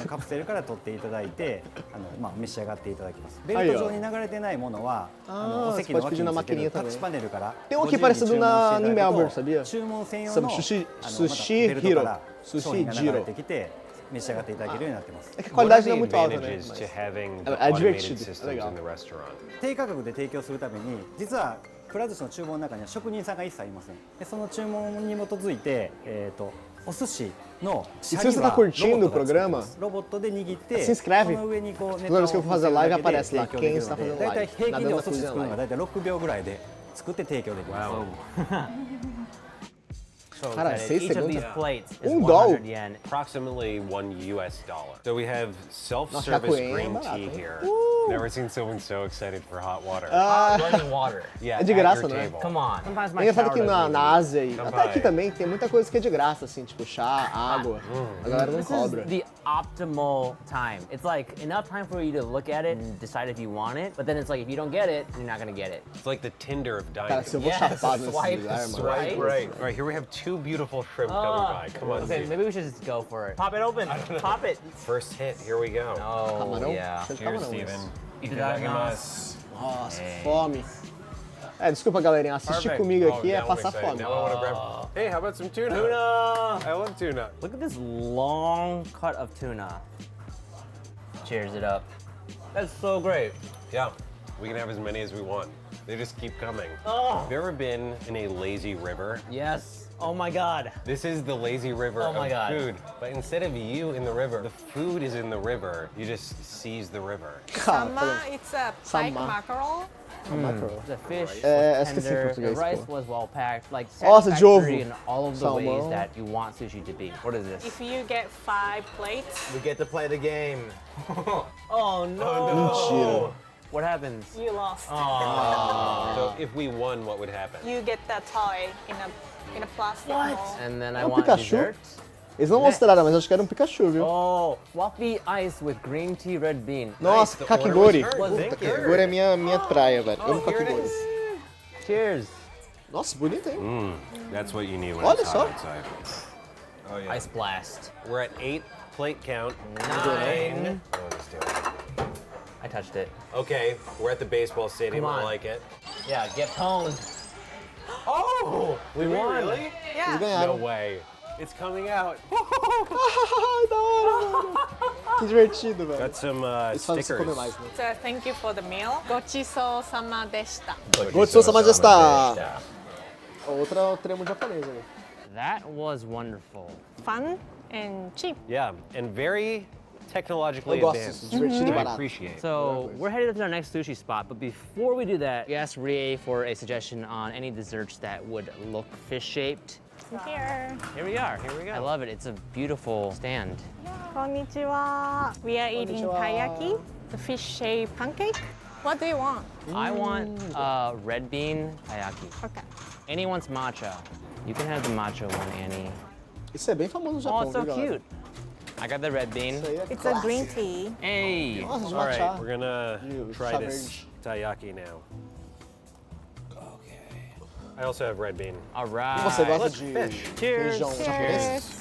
O: カプセルから取っていただいて召し上がっていただきます。ベ
A: Aí,
O: ルト
A: ó.
O: 上に流れてないものは
A: Ah,
O: お
A: você
O: 席の
A: pode
O: 脇
A: pedir
O: に
A: na
O: ついている
A: maquininha
O: タッチ
A: também.
O: パネルから
A: Tem um
O: ご
A: aqui
O: 自由に
A: parecido
O: 注文していただくと
A: em Melbourne, sabia?
O: 注文専用
A: Sabe,
O: の
A: sushi,
O: また
A: sushi
O: ベルトから
A: Hiro.
O: 商品が流れ
A: Sushi
O: てきて召し上がっていただけるようになってます。
A: É que a
N: What are
A: qualidade
N: the
A: não é muito alta, né?
N: advantages to having the
A: É
N: automated
A: divertido, é
N: systems
A: legal.
N: in the restaurant?
O: 低価格で提供するために実はくら寿司の厨房の中には職人さんが一切いません。でその注文に基づいて、お寿司のシャリ
A: E se você tá
O: は
A: curtindo o
O: ロボットが作ってま
A: programa,
O: す。ロボットで握って
A: se inscreve.
O: その上にこうネ
A: Toda
O: タ
A: vez que eu
O: を
A: for fazer
O: 乗せ
A: live
O: るだけで
A: aparece lá
O: 提供で
A: quem
O: きる
A: está
O: ので、
A: fazendo
O: だいたい
A: live.
O: 平均で
A: Nadando
O: お
A: na
O: 寿司
A: cozinha
O: 作るのが
A: live.
O: だいたい6秒ぐらいで作って提供できます。
C: So
A: Cara,
C: excited.
A: 6
C: Each of these
A: segundos.
C: plates is
A: $1.
C: 100 yen.
N: Approximately $1 US. So we have
A: Nossa,
N: self-service
A: já
N: green
A: barato,
N: tea
A: hein?
N: here. Never seen someone so excited for hot water.
C: Running water.
N: Yeah,
A: É de
N: at
A: graça,
N: your
A: né?
N: table.
C: Come on. Sometimes my
A: É engraçado
C: shower
A: que
C: doesn't
A: na
C: even-
A: Ásia e
N: Então
A: até
N: vai.
A: aqui também tem muita coisa que é de graça, assim, tipo chá, água. A galera não
C: This
A: cobra.
C: is the optimal time. It's like enough time for you to look at it and decide if you want it, but then it's like if you don't get it, you're not gonna get it.
N: It's like the Tinder of dining.
A: Cara, se eu vou
C: Yes,
A: chapar nesse
C: swipe,
A: lugar, mano.
C: swipe.
N: Right. All right, here we have 2 beautiful shrimp coming by. Come on,
C: Okay,
N: Steve.
C: maybe we should just go for it. Pop it open. Pop it.
N: First hit, here we go.
C: Oh,
A: Camarão?
C: yeah.
A: Você
N: Cheers,
A: camarão,
N: Steven.
A: mas-
N: Itadakimasu.
A: Nossa, que fome. É, desculpa, galerinha. Assistir
C: Perfect.
A: comigo
N: Oh,
A: aqui é
N: now I'm
A: passar
N: excited.
A: fome.
N: Now I want to grab. Hey, how about some tuna?
C: Tuna!
N: I love tuna.
C: Look at this long cut of tuna. Cheers it up. That's so great.
N: Yeah, we can have as many as we want. They just keep coming.
C: Oh.
N: Have you ever been in a lazy river?
C: Yes. Oh my God.
N: This is the lazy river
C: Oh my
N: of
C: God.
N: food. But instead of you in the river, the food is in the river. You just seize the river.
M: Sama, it's a pike
A: Sama.
M: mackerel.
A: Mackerel.
C: The fish
A: É,
C: was
A: esqueci em
C: tender, the
A: português,
C: rice
A: pô.
C: was well packed, like
A: Nossa, de ovo.
C: satisfactory in all of the ways
A: Salmão.
C: that you want sushi to be. What is this?
M: If you get 5 plates,
C: We get to play the game. Oh no!
A: Mentira.
C: What happens?
M: you lost.
N: So if we won, what would happen?
M: You get the toy in a plastic bowl.
C: And then I
A: É um
C: want
A: Pikachu?
C: dessert.
A: Eles não mostraram, mas acho que era um Pikachu, viu?
C: Oh, fluffy ice with green tea, red bean.
A: Nossa,
N: the
A: kakigori.
N: order was
C: hers.
A: Puta,
C: Thank you.
A: kakigori é minha praia, velho. Amo
N: here it
A: kakigori.
N: is.
C: Cheers.
A: Nossa, bonito, hein?
N: That's what you need when
A: Olha
N: it's hot
A: só.
N: outside. Oh yeah.
C: Ice blast.
N: We're at 8 plate count.
C: 9.
N: Oh, just do it.
C: I touched it.
N: Okay, we're at the baseball stadium.
C: Come on.
N: I like it.
C: Yeah, get toned.
N: Oh,
C: We won.
N: Really?
A: Eles
M: Yeah.
N: No
A: ganharam.
N: way. It's coming out.
A: Ai, da hora, mano. Que divertido, velho.
N: Got some
A: Eles fazem você comer
N: stickers.
A: mais, né?
M: So thank you for the meal. Gochiso sama deshita.
A: Gochiso sama deshita. Outra termo japonês, né?
C: That was wonderful.
M: Fun and cheap.
N: Yeah, and very technologically
A: Eu gosto
N: advanced.
A: disso, divertido e
N: I
A: barato.
N: appreciate.
C: So we're headed to our next sushi spot, but before we do that, we asked Rie for a suggestion on any desserts that would look fish-shaped.
M: Here.
C: Here we are, here we go. I love it, it's a beautiful stand.
M: Konnichiwa. We are eating taiyaki, the fish-shaped pancake. What do you want?
C: I want red bean taiyaki.
M: Okay.
C: Annie wants matcha. You can have the matcha one, Annie.
A: Isso é bem famoso no
C: Oh,
A: Japão,
C: it's so
A: viu, galera?
C: cute. I got the red bean.
M: It's a green tea.
C: Hey!
A: Nossa, de
N: All right,
A: matcha.
N: we're gonna try
A: chá
N: this taiyaki now. Okay. I also have red bean.
C: All right.
A: E você gosta
N: Let's
A: de
N: fish.
A: feijão japonês?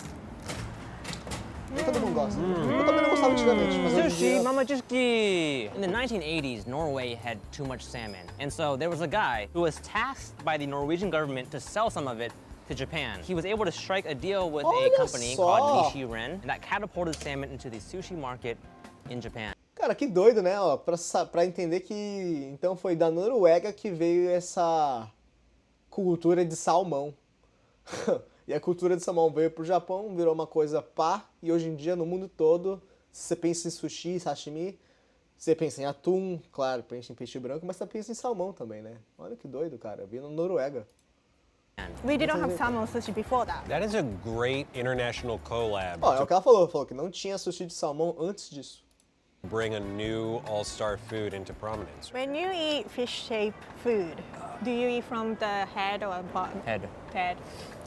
A: Nem todo mundo gosta. Eu também não gostava antigamente, mas hoje em
C: Sushi
A: dia...
C: mamajuki! In the 1980s, Norway had too much salmon. And so there was a guy who was tasked by the Norwegian government to sell some of it to Japan. He was able to strike a deal with a
A: Olha
C: company
A: só.
C: called Nichiren, and that catapulted salmon into the sushi market in Japan.
A: Cara, que doido, né? Ó, pra entender que então foi da Noruega que veio essa cultura de salmão. E a cultura de salmão veio pro Japão, virou uma coisa pá, e hoje em dia no mundo todo, se você pensa em sushi, sashimi, você pensa em atum, claro, pensa em peixe branco, mas você pensa em salmão também, né? Olha que doido, cara, veio na Noruega.
M: We didn't have salmon sushi before that.
N: That is a great international collab
A: Ó, é o
N: to
A: que ela falou que não tinha sushi de salmão antes disso.
N: bring a new all-star food into prominence.
M: When you eat fish-shaped food, do you eat from the head or bottom?
C: Head.
M: Head.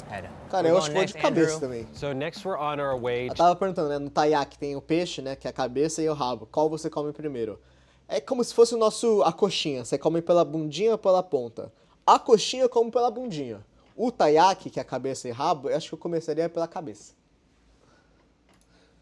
C: Head.
A: Cara,
C: We're
A: eu
C: going
A: acho que vou de
C: next,
A: cabeça
C: Andrew.
A: também.
N: So next we're on our way
A: Eu tava perguntando, né? No taiyaki tem o peixe, né? Que é a cabeça e o rabo. Qual você come primeiro? É como se fosse a coxinha. Você come pela bundinha ou pela ponta? A coxinha eu como pela bundinha. O taiyaki, que é a cabeça e rabo, eu acho que eu começaria pela cabeça.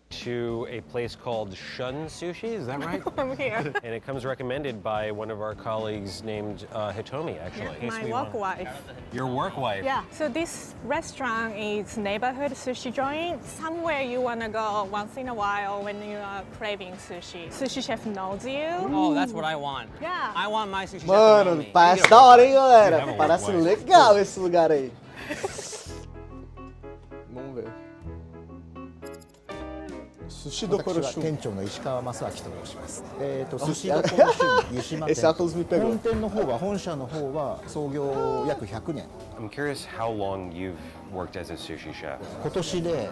N: to a place called Shun Sushi, is that right?
M: I'm here.
N: And it comes recommended by one of our colleagues named Hitomi, actually.
M: My work wife.
N: Your work wife?
M: Yeah. So this restaurant is neighborhood sushi joint. Somewhere you wanna go once in a while when you are craving sushi. Sushi chef knows you.
C: Oh, that's what I want.
M: Yeah.
C: I want my sushi chef to know
A: Mano,
C: me.
A: parece da hora, hein, galera? Parece legal esse lugar aí. Vamos ver. Sushi do
P: 私は
A: Koroshun.
P: 店長の石川正明と申します。寿司
A: あ
P: どころ趣味湯島
A: Esse
P: 店。
A: óculos me pegou.
P: 本店の方は本社の方は創業約100年。
N: I'm curious how long you've worked as a sushi chef.
P: 今年で、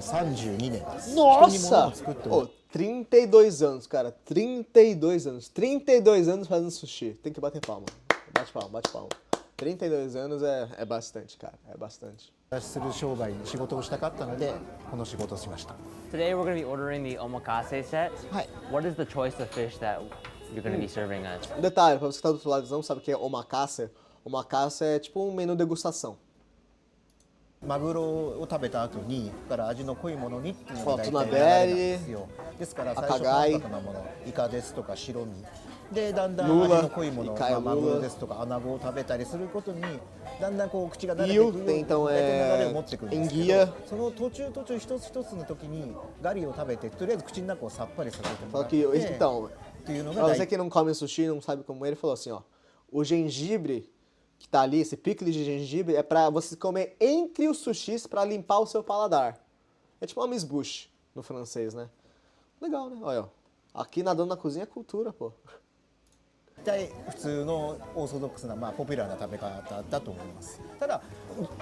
P: 32年です。
A: Nossa!
P: 人に物を作っても
A: Ô, 32 anos, cara. 32 anos. 32 anos fazendo sushi. Tem que bater palma. Bate palma, bate palma. 32 anos é bastante, cara. É bastante.
P: する商売の仕事をしたかったのでこの仕事をしました。
C: Today we're going to be ordering the omakase set.
P: Hi.
C: What is the choice of fish that you're going to be serving us?
A: Um detalhe, pra você que tá do outro lado não sabe o que é omakase. Omakase é tipo um menu degustação.
P: マグロを食べた後にから味の濃いものにっていうのが大体流
A: トナベ
P: れ
A: リ
P: なんですよ。ですから最初
A: 赤貝
P: 淡白なもの、イカですとか白身でだんだん
A: ルーラ
P: 味の濃いもの、
A: イカや
P: マグロ
A: ルーラ
P: ですとかアナゴを食べたりすることにだんだんこう口が慣れて
A: E
P: く
A: o
P: るよう
A: tem
P: に
A: então
P: 大体流れを持ってくるんですけ
A: enguia.
P: ど、その途中一つ一つの時にガリを食べてとりあえず口の中をさっぱりさせても
A: Só
P: らって
A: que, então,
P: っていうのが
A: pra
P: 大
A: você que não come sushi e não sabe como ele falou assim, ó. O gengibre que tá ali, esse picles de gengibre, é pra você comer entre os sushis pra limpar o seu paladar. É tipo uma amuse-bouche no francês, né? Legal, né? Olha, ó. Aqui nadando na cozinha é cultura, pô.
P: 体普通のオーソドックスな、ポピュラーな食べ方だと思います。ただ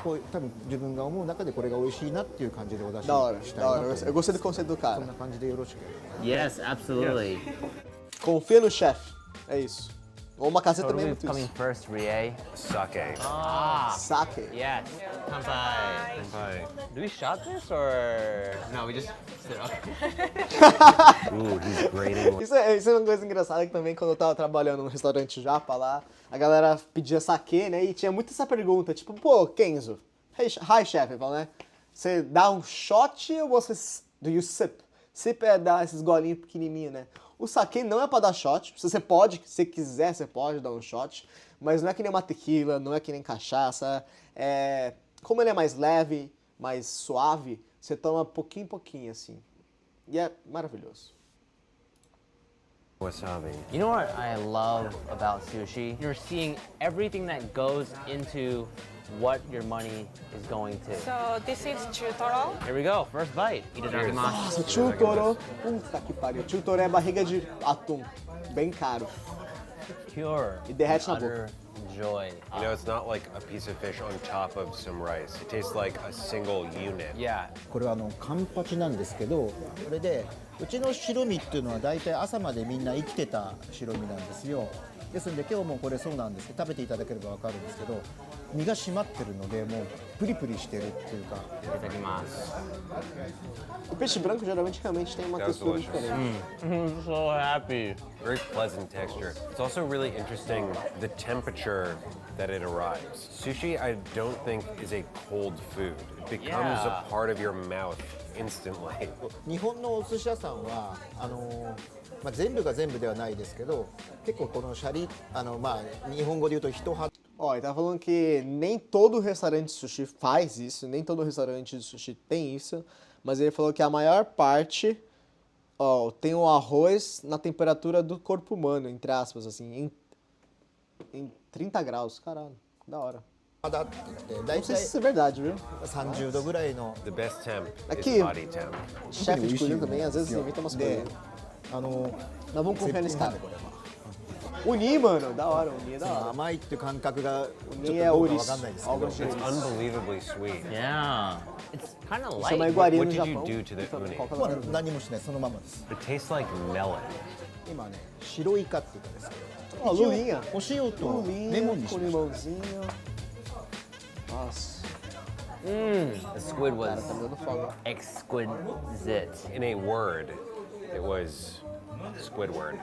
P: こう多分自分が思う中でこれが美味しいなっていう感じでお出ししたい
A: Da
P: な
A: hora,
P: と
A: da
P: 思い
A: hora.
P: ます
A: Eu gostei do conceito do
P: そ
A: cara.
P: んな感じでよろしければ
C: Yes, absolutely.
A: Confia no chefe. É isso. Ou uma caseta também é
C: Totally
A: muito
C: coming
A: isso.
C: first, Rie.
N: Sake.
C: Ah,
A: Sake.
C: yes. Kanpai.
N: Kanpai.
C: Do we shot this or no? We just sit up.
N: Ooh, he's grating.
A: Isso é uma coisa engraçada que também quando eu tava trabalhando no restaurante japa lá, a galera pedia saquê, né? E tinha muito essa pergunta, tipo, pô, Kenzo, hi chef, fala, né? Você dá um shot ou você do you sip? Sip é dar esses golinhos pequenininhos, né? O saquê não é pra dar shot, se você pode, se quiser, você pode dar um shot, mas não é que nem uma tequila, não é que nem cachaça, como ele é mais leve, mais suave, você toma pouquinho em pouquinho, assim. E é maravilhoso.
N: Wasabi.
C: You know what I love about sushi? You're seeing everything that goes into what your money is going to.
M: So this is chutoro.
C: Here we go, first bite. Itadakimasu.
A: Nossa, chutoro. Puta que pariu. Chutoro é barriga de atum. Bem caro.
C: Pure
A: E derrete na
C: utter
A: boca.
C: joy.
B: You know, it's not like a piece of fish on top of some rice. It tastes like a single unit.
C: Yeah.
P: これはカンパチなんですけど、これでうちの白身っていうのは大体朝までみんな生きてた白身なんですよ。ですので今日もこれそうなんですけど、食べていただければわかるんですけど、身が締まってるのでもうプリプリしてるっていうか。
C: いただきます。
A: O peixe branco geralmente realmente tem uma
B: That was
A: textura
B: delicious.
A: diferente.
C: I'm so happy.
B: Very pleasant texture. It's also really interesting the temperature that it arrives. Sushi, I don't think, is a cold food. It becomes
C: Yeah.
B: a part of your mouth instantly.
P: 日本のお寿司屋さんは全部が全部ではないですけど、結構このシャリ日本語で言うと一肌。
A: Ó, ele tá falando que nem todo restaurante de sushi faz isso, nem todo restaurante de sushi tem isso, mas ele falou que a maior parte, ó, tem o arroz na temperatura do corpo humano, entre aspas, assim, em 30 graus. Caralho, da hora. Não sei se isso é verdade, viu?
P: 30度ぐらいの
B: The best temp
A: Aqui,
B: is body temp.
A: chefe de cozinha também, às vezes inventa umas coisas. Nós vamos confiar nesse cara. Uni, mano, da hora, uni é da hora.
P: 甘いっていう感覚がちょっ
A: Uni é
P: とどうか
A: ouriço.
P: わかんないですけど。
A: Algo
B: It's
A: assim.
B: unbelievably sweet.
C: Yeah. It's kind of light.
A: Chama iguaria
B: What
A: no
B: did you
A: Japão.
B: do to the uni?
P: まだ何もしないそのままです。
B: It tastes like melon.
P: 今ね白イカっていうかですけど。
A: Ó, lulinha.
P: お塩とレモン
A: Lulinha
P: にし
A: com
P: ました。
A: limãozinho. Nossa.
C: The squid
A: Cara,
C: was
A: tá me dando fome.
C: exquisite.
B: In a word, it was Squidward.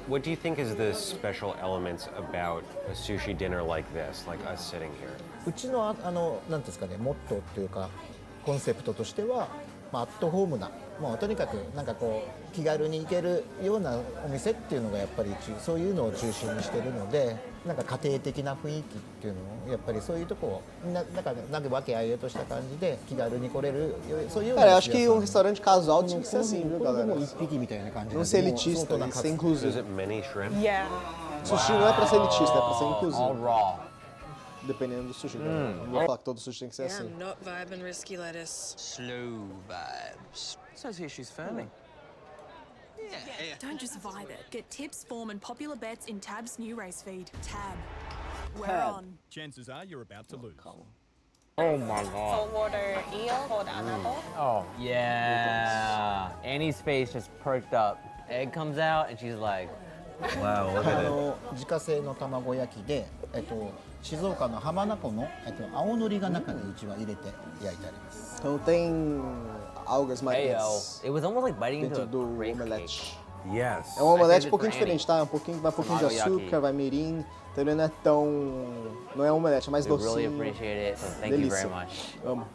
B: What do you think is the special elements about a sushi dinner like this, like us sitting here?
P: うちのなんですかねモットーっていうかコンセプトとしては、アットホームなもうとにかくなんかこう気軽に行けるようなお店っていうのがやっぱりそういうのを中心にしてるので、なんか家庭的な雰囲気っていうのをやっぱりそういうとこをなんかわけあいあいとした感じで気軽に来れるそういうような。
A: Cara, eu acho que um restaurante casual tinha que ser assim, viu,
P: これで
A: galera?
P: もう一匹みたいな感じ
A: Não ser elitista, tem que ser
B: Is
A: inclusivo.
B: it many shrimp?
M: Yeah.
A: Sushi não é pra ser elitista, é pra ser
C: All
A: inclusivo.
C: raw.
A: Dependendo do sushi. Não vou falar que todo sushi tem que ser assim.
Q: Not vibing risky lettuce.
C: Slow vibes. Says here she's firming.
Q: Don't just vibe it. Get tips, form, and popular bets in Tab's new race feed. Tab. We're on.
R: Chances are you're about to lose.
C: Oh my god.
M: Saltwater eel called anabo.
C: Oh, yeah. Annie's face just perked up. Egg comes out and she's like, wow, look at it.
P: 自家製の卵焼きで、静岡の浜名湖の、青のりが中にうちは入れて焼いてあります。
A: Então tem algas marinhas.
C: It was almost like biting into
A: dentro
C: a
A: do
C: grape
A: omelete.
B: Yes.
A: É um omelete
C: I
A: um pouquinho
C: saved it
A: diferente, tá? Vai um pouquinho de
C: Tamagoyaki.
A: açúcar, vai mirim. Então ele não é tão... Não é um omelete, é mais
C: We
A: docinho.
C: really appreciate it, so thank you
A: Delícia.
C: very much.
A: Amo.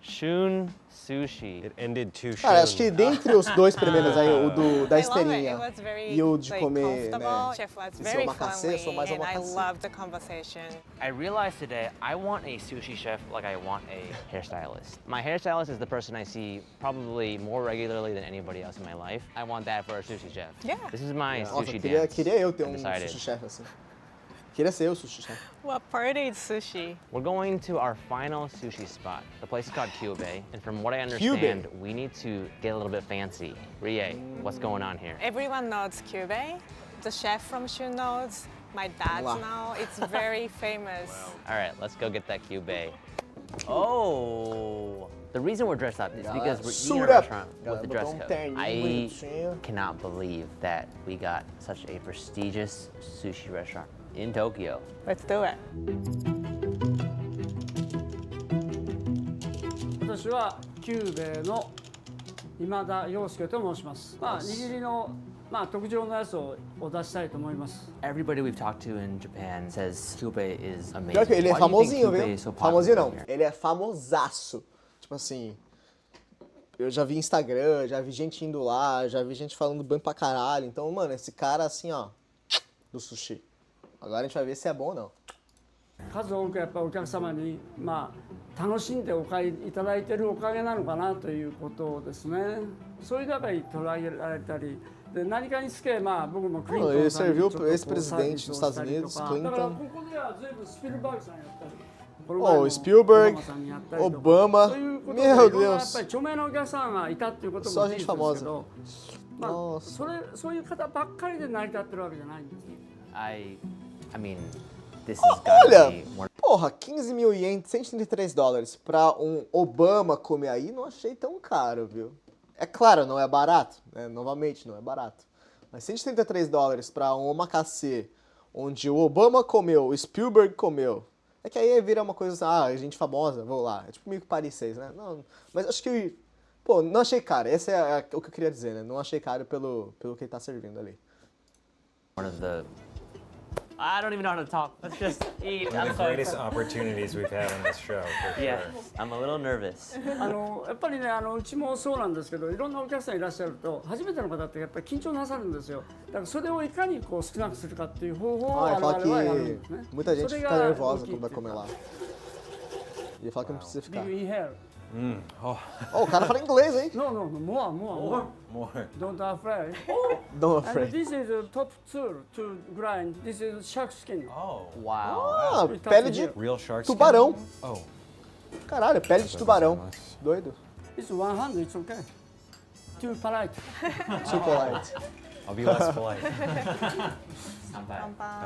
C: Shun Sushi.
B: It ended too soon.
A: Cara, acho que dentre os dois primeiros aí, o da
M: I love it. It
A: esteirinha
M: was very
A: e o de
M: like,
A: comer,
M: comfortable.
A: né?
M: Chef was
A: de ser
M: very
A: omakase,
M: friendly,
A: sou mais
M: and I
A: omakase.
M: loved the conversation.
C: I realized today I want a sushi chef like I want a hairstylist. My hairstylist is the person I see probably more regularly than anybody else in my life. I want that for a sushi chef.
M: Yeah.
C: This is my
A: Nossa,
C: sushi
A: queria
C: dance.
A: eu ter
C: I've decided.
A: sushi chef assim. Queria ser eu sushi chef.
M: What part is sushi?
C: We're going to our final sushi spot. The place is called Kyubei, and from what I understand, we need to get a little bit fancy. Rie, what's going on here?
M: Everyone knows Kyubei. The chef from Shun knows. My dad
A: Wow.
M: now. It's very famous.
C: All right, let's go get that Kyubei. Oh, the reason we're dressed up is because we're eating
A: Suit
C: at a
A: up.
C: restaurant
A: Galera,
C: with the dress
A: botou
C: code.
A: terninho
C: I
A: bonitinho.
C: cannot believe that we got such a prestigious sushi restaurant in Tokyo.
M: Let's do it.
S: 私はキューベイの今田洋介と申します。握りの特上のやつをお出したいと思います。
C: Everybody we've talked to in Japan says Kyubei is amazing.
A: Pior que ele é
C: Why do you think
A: famosinho,
C: Kyubei
A: viu?
C: is so
A: Famosinho
C: popular
A: não,
C: here?
A: ele é famosaço. Tipo assim, eu já vi Instagram, já vi gente indo lá, já vi gente falando bem pra caralho. Então, mano, esse cara assim, ó, do sushi. Agora a gente vai ver se é bom ou não.
S: 数多くやっぱりお客様に楽しんでお買いいただいているおかげなのかなということですね。そういう中に捉えられたり。で何かにつけ僕もクリントン
A: Ele
S: さんにちょ
A: serviu
S: っと
A: pro ex-presidente dos Estados Unidos,
S: だからこ
A: Clinton.
S: こでは随分スピルバーグさんやったり。
A: Oh, Spielberg, Obama,
S: そういうことで
A: meu
S: いろんなやっ
A: Deus.
S: ぱり著名なお客さんがいたっていうこと
A: Só
S: も事
A: gente
S: 実ですけ
A: famosa.
S: ど、そういう方ばっかりで成り立ってるわけじゃないんですね。
C: I I mean, this is gotta
A: Olha,
C: be more.
A: porra, 15 mil ienes, $133 pra um Obama comer aí, não achei tão caro, viu? É claro, não é barato, né? Novamente, não é barato. Mas $133 pra um omakase, onde o Obama comeu, o Spielberg comeu. É que aí vira uma coisa, gente famosa, vou lá. É tipo meio que Paris 6, né? Não, mas acho que, pô, não achei caro. Esse é o que eu queria dizer, né? Não achei caro pelo que ele tá servindo ali.
C: One of the. I don't even know how to talk. Let's just eat.
N: One of the greatest opportunities we've had on this show, for
C: Yeah,
N: sure.
C: I'm a little nervous.
S: やっぱりねうちもそうなんですけどいろんなお客さんいらっしゃると初めての方ってやっぱり緊張なさるんですよだからそれをいかにこう少なくするかっていう方法を我々はやるんですね
A: Muita gente
S: それ
A: fica
S: が
A: nervosa
S: 大きい
A: quando vai comer lá. E ele fala que não precisa ficar.
S: Do you inhale?
N: Oh.
A: Oh, o cara fala inglês, hein?
S: No, more.
N: More.
S: Don't afraid.
A: Don't
S: And
A: afraid.
S: this is a top tool to grind. This is shark skin.
N: Oh.
A: Ah, pele de
N: Real shark skin?
A: tubarão.
N: Oh.
A: Caralho, pele de tubarão. Doido.
S: It's one hand, it's okay. Too polite.
A: Too polite.
N: I'll be less polite.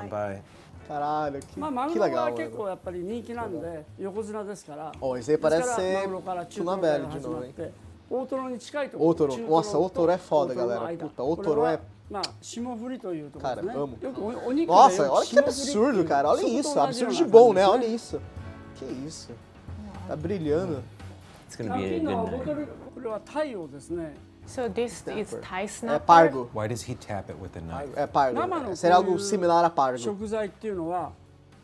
A: Bye. Caralho, que
S: まあマグ
A: que
S: ロ
A: legal,
S: は結
A: mano.
S: 構やっぱり人気なんで横綱ですから
A: Oh, esse aí
S: ですから
A: parece ser
S: マグロから中トロ
A: tuna
S: から
A: velho de
S: 始ま
A: novo,
S: っ
A: hein?
S: て大トロに近いところ
A: Ô Toro,
S: 中
A: nossa,
S: トロ
A: ô Toro é
S: と
A: foda,
S: 大トロの
A: galera.
S: 間
A: Puta, ô
S: これ
A: Toro
S: は
A: é.
S: まあ霜降りというところですね
A: Cara, amo.
S: よくお肉で
A: Nossa,
S: よく
A: olha que
S: 霜降りっていう
A: absurdo, cara. Olha
S: そこと
A: isso.
S: 同じよ
A: Absurdo
S: う
A: de
S: な
A: bom,
S: 感じ
A: né?
S: です
A: Olha isso. Que isso. Tá brilhando.
C: It's gonna be a
S: 金
C: good
S: のボ
C: night.
S: トルこれはタイをですね
M: So this is Thai
A: É
M: snapper.
A: pargo.
N: Why does he tap it with a knife?
A: É pargo.
S: 生の
A: Seria
S: こう
A: algo
S: いう
A: similar a pargo.
S: 食材っていうのは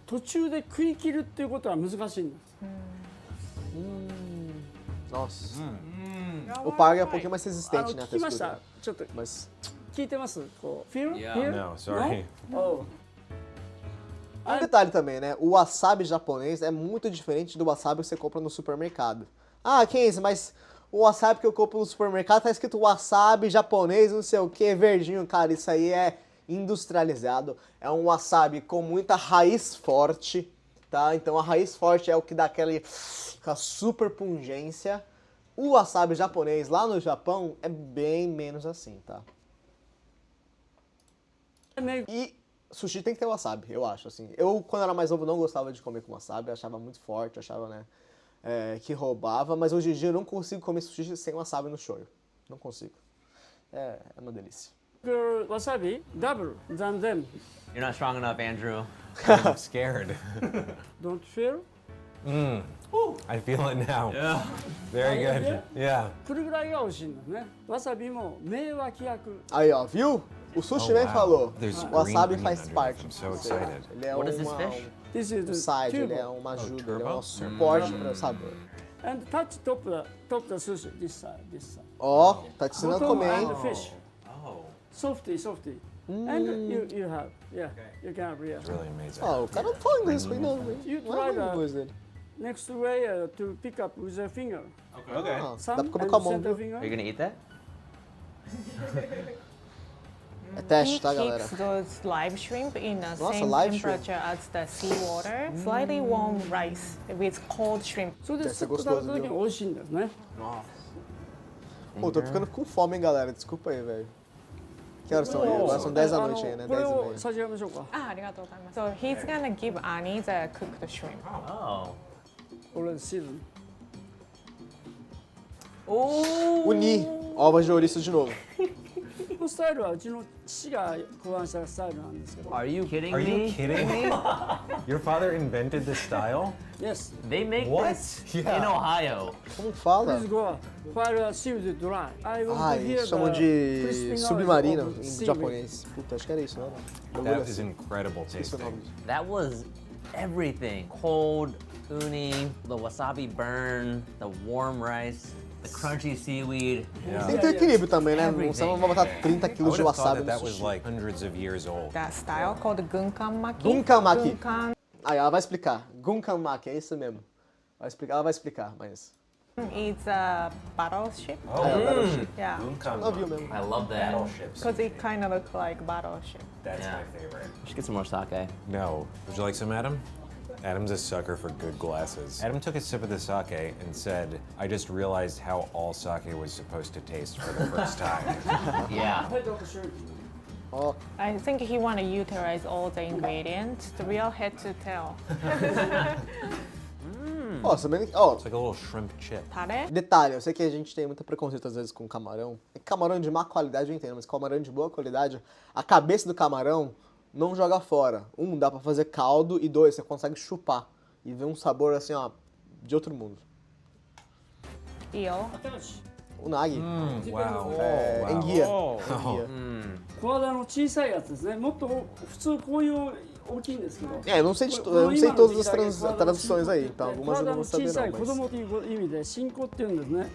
S: 途中で食い切るっていうことは難しいんです
A: Nossa. O pargo é um pouquinho mais
S: あ
A: resistente,
S: の
A: né? A
S: 聞きました
A: textura.
S: ちょっと
A: Mas
S: 聞いてますこう feel
C: Yeah.
S: here
N: No, sorry.
S: No? Oh.
A: um detalhe também, né? O wasabi japonês é muito diferente do wasabi que você compra no supermercado. Ah, que isso? Mas o wasabi que eu compro no supermercado tá escrito wasabi japonês, não sei o que, verdinho. Cara, isso aí é industrializado. É um wasabi com muita raiz forte, tá? Então a raiz forte é o que dá aquela super pungência. O wasabi japonês lá no Japão é bem menos assim, tá? E sushi tem que ter wasabi, eu acho, assim. Eu, quando era mais novo, não gostava de comer com wasabi, achava muito forte, achava, né, que roubava. Mas hoje em dia eu não consigo comer sushi sem wasabi no shoyu. Não consigo. É uma delícia.
S: Wasabi double than them.
C: You're not strong enough, Andrew.
N: I'm scared.
S: Don't feel?
N: I feel it now.
C: Yeah.
N: Very good. Yeah.
S: これぐらいが美味しいんですねわさびも名脇役
A: Aí, ó, viu? O Sushi
N: Oh,
A: Man
N: wow.
A: falou.
N: There's
A: O wasabi
N: green
A: faz
N: onion
A: parte.
N: underneath. I'm so
A: Ou seja,
N: excited.
A: Ele é
C: What is this
A: uma,
C: fish?
S: This is
A: um
S: the
A: side, ele é
S: turbo.
A: uma ajuda, ele é
N: turbo?
A: um suporte para o sabor.
S: And touch top the sushi this side.
A: Ó, tá te ensinando a
S: Bottom
A: comer, hein?
S: and fish. Softy. And you have, yeah, you can have, yeah.
N: It's really amazing.
A: Ó, o cara não fala inglês, foi não, hein?
S: You
A: Não é
S: try
A: o inglês dele.
S: the next way to pick up with a finger.
A: Ah,
S: Some
A: dá pra comer
S: and
A: com a mão,
S: center
A: viu?
S: finger.
C: Are you gonna eat that?
A: É teste,
M: It
A: tá, galera?
M: keeps those live shrimp in the
A: Nossa,
M: same
A: live shrimp.
M: temperature as the seawater. Slightly warm rice with cold shrimp.
S: それで
A: Deve
S: ス
A: ser
S: ッと食べた
A: gostoso,
S: 時に
A: viu?
S: 美味しいんですね
A: Pô, tô ficando com fome, hein, galera? Desculpa aí, velho. Que horas são aí? Agora são 10 da noite aí, né?
S: これ
A: 10 e
S: を
A: meia.
S: 差し上げましょうか
M: Ah, arigatou gozaimasu. So he's gonna give Annie the cooked shrimp.
C: Oh.
S: これシーズン
A: Uni, ovas de ouriço de novo.
S: このスタイルはうちの父が考案したスタイルなんですけど
C: Are you kidding
N: Are you
C: me?
N: kidding me? Your father invented this style?
S: Yes
C: They make
N: What?
C: this
N: Yeah.
C: in Ohio.
A: Como fala?
S: Please go while seaweed dry I want
A: Ah,
S: to hear
A: eles chamam
S: the
A: de
S: crispy noise
A: submarino
S: of
A: em
S: seaweed.
A: japonês. Puta, acho que era isso, né? Bagulho
N: That is
A: assim.
N: incredible
A: Esqueci o
N: tasting.
A: nome.
C: That was everything. Cold uni, the wasabi burn, the warm rice, the crunchy seaweed.
N: Yeah.
A: Tem que ter equilíbrio também, né? Não você não vai botar 30
N: I
A: quilos
N: would
A: de
N: have thought
A: wasabi
N: that
A: no
N: that was
A: sushi.
N: like hundreds of years old.
M: That style called gunkan maki.
A: Gunkan maki.
M: Gunkan
A: Aí ela vai explicar. Gunkan maki, é isso mesmo. Ela vai explicar, mas...
M: is a battleship.
N: Oh,
M: Yeah.
A: Não viu mesmo.
C: I love that.
N: battleships.
M: Because it kind of looks like battleship.
N: That's
C: Yeah.
N: my favorite.
C: We should get some more sake.
N: No. Would you like some, Adam? Adam's a sucker for good glasses. Adam took a sip of the sake and said, I just realized how all sake was supposed to taste for the first time.
C: Yeah.
A: Ó.
M: I think he want to utilize all the ingredients, the real head to tail.
A: Ó, sabendo que... Ó,
B: It's like a little shrimp chip.
M: Pare?
A: detalhe, eu sei que a gente tem muito preconceito às vezes com camarão. Camarão de má qualidade eu entendo, mas camarão de boa qualidade, a cabeça do camarão não joga fora. Dá pra fazer caldo e dois, você consegue chupar. E ver um sabor assim, ó, de outro mundo.
M: Eel.
A: Unagi.
B: Wow.
A: Enguia.
B: Oh.
S: 小肌の小さいやつですね。もっと普通こういう大きいんですけど。
A: Eu não sei, eu não sei todas as traduções aí, então algumas eu não vou saber
S: 小さ
A: não,
S: い子
A: mas...
S: 供という意味で新子っていうんですね。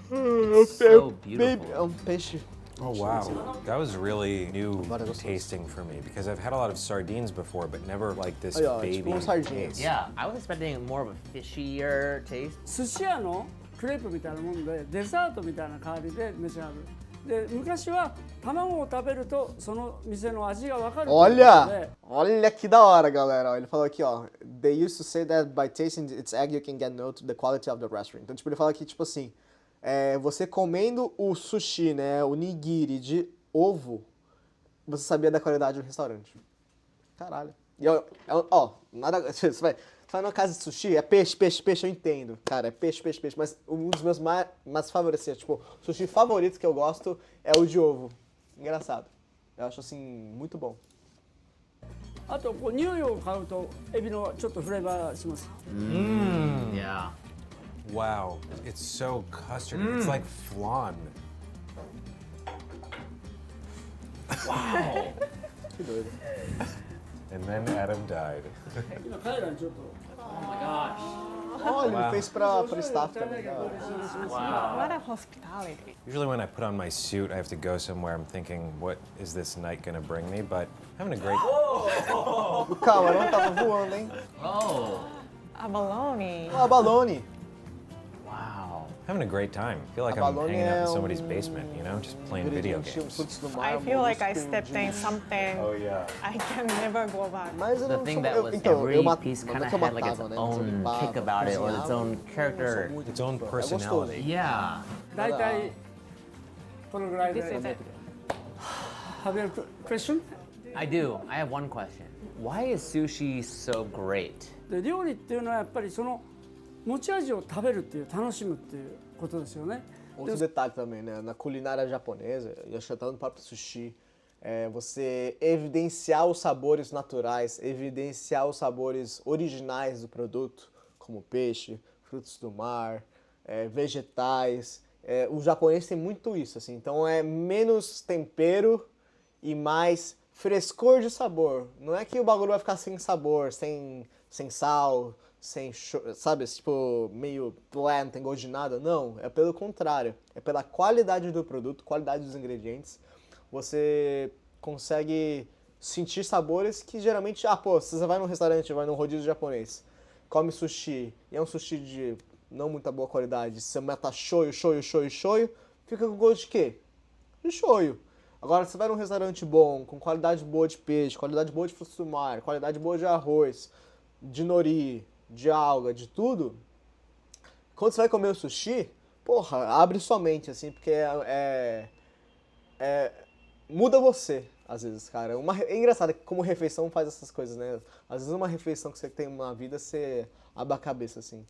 A: É um peixe.
B: Oh wow, that was really new tasting for me because I've had a lot of sardines before, but never like this
A: Aí, ó,
B: baby.
A: tipo sardinhas.
B: taste.
C: Yeah, I was expecting more of a fishier taste.
S: 寿司屋のクレープみたいなもんでデザートみたいな代わりで召し上がる。で昔は卵を食べるとその店の味がわかるということで。
A: Olha que da hora, galera. Ele falou aqui, ó. They used to say that by tasting its egg you can get note the quality of the restaurant. Então, tipo, ele fala aqui, tipo assim, você comendo o sushi, né, o nigiri de ovo, você sabia da qualidade do restaurante. Caralho. E ó, nada, você vai numa casa de sushi, é peixe, eu entendo. Cara, é peixe, mas um dos meus mais favoritos, assim, tipo, sushi favorito que eu gosto é o de ovo. Engraçado. Eu acho, assim, muito bom.
S: あとこう匂いを嗅ぐとエビのちょっとフレーバーします。
C: Yeah.
B: Wow, it's so custardy. It's like flan.
C: Wow.
A: Que doido.
B: And then Adam died.
S: 今彼らにちょっと。Oh my gosh.
A: Olha, ele fez pra staff também.
M: What a hospitality.
B: Usually when I put on my suit, I have to go somewhere. I'm thinking, what is this night gonna bring me? But having a great...
A: O camarão tava voando, hein?
C: Oh.
M: Abalone.
A: Ah, abalone.
C: Wow.
B: Having a great time. I feel like I'm
A: Abalone
B: hanging out in
A: é
B: somebody's basement, you know, just playing video games.
M: I feel like I stepped in something
B: yeah.
M: I can never go back.
A: Mas eu
C: The
A: não
C: thing
A: sou-
C: that
A: eu-
C: was
A: então,
C: every
A: eu ma-
C: piece
A: não
C: kind
A: é
C: of
A: que eu
C: had like its
A: matava, né?
C: own
A: Limpava,
C: kick about it or its
A: cozinhava.
C: own character.
B: Its own personality.
C: Yeah.
S: 大体このぐらいで。
M: This is it.
S: Have you a question?
C: I do. I have one question. Why is sushi so great?
S: で料理っていうのはやっぱりその持ち味を食べるっていう楽しむっていうことですよね。
A: Outro detalhe também, né? Na culinária japonesa, e acho que até no próprio sushi, você evidenciar os sabores naturais, evidenciar os sabores originais do produto, como peixe, frutos do mar, vegetais. O japonês tem muito isso, assim. Então é menos tempero e mais frescor de sabor. Não é que o bagulho vai ficar sem sabor, sem sal, sabe, tipo, meio bland, não tem gosto de nada. Não, é pelo contrário. É pela qualidade do produto, qualidade dos ingredientes. Você consegue sentir sabores que geralmente... você vai num restaurante, vai num rodízio japonês, come sushi, e é um sushi de não muita boa qualidade, você meta shoyu, fica com gosto de quê? De shoyu. Agora, você vai num restaurante bom, com qualidade boa de peixe, qualidade boa de frutos do mar, qualidade boa de arroz, de nori, de alga, de tudo, quando você vai comer o sushi, porra, abre sua mente, assim, porque muda você, às vezes, cara. É engraçado como refeição faz essas coisas, né? Às vezes uma refeição que você tem na vida, você abre a cabeça, assim.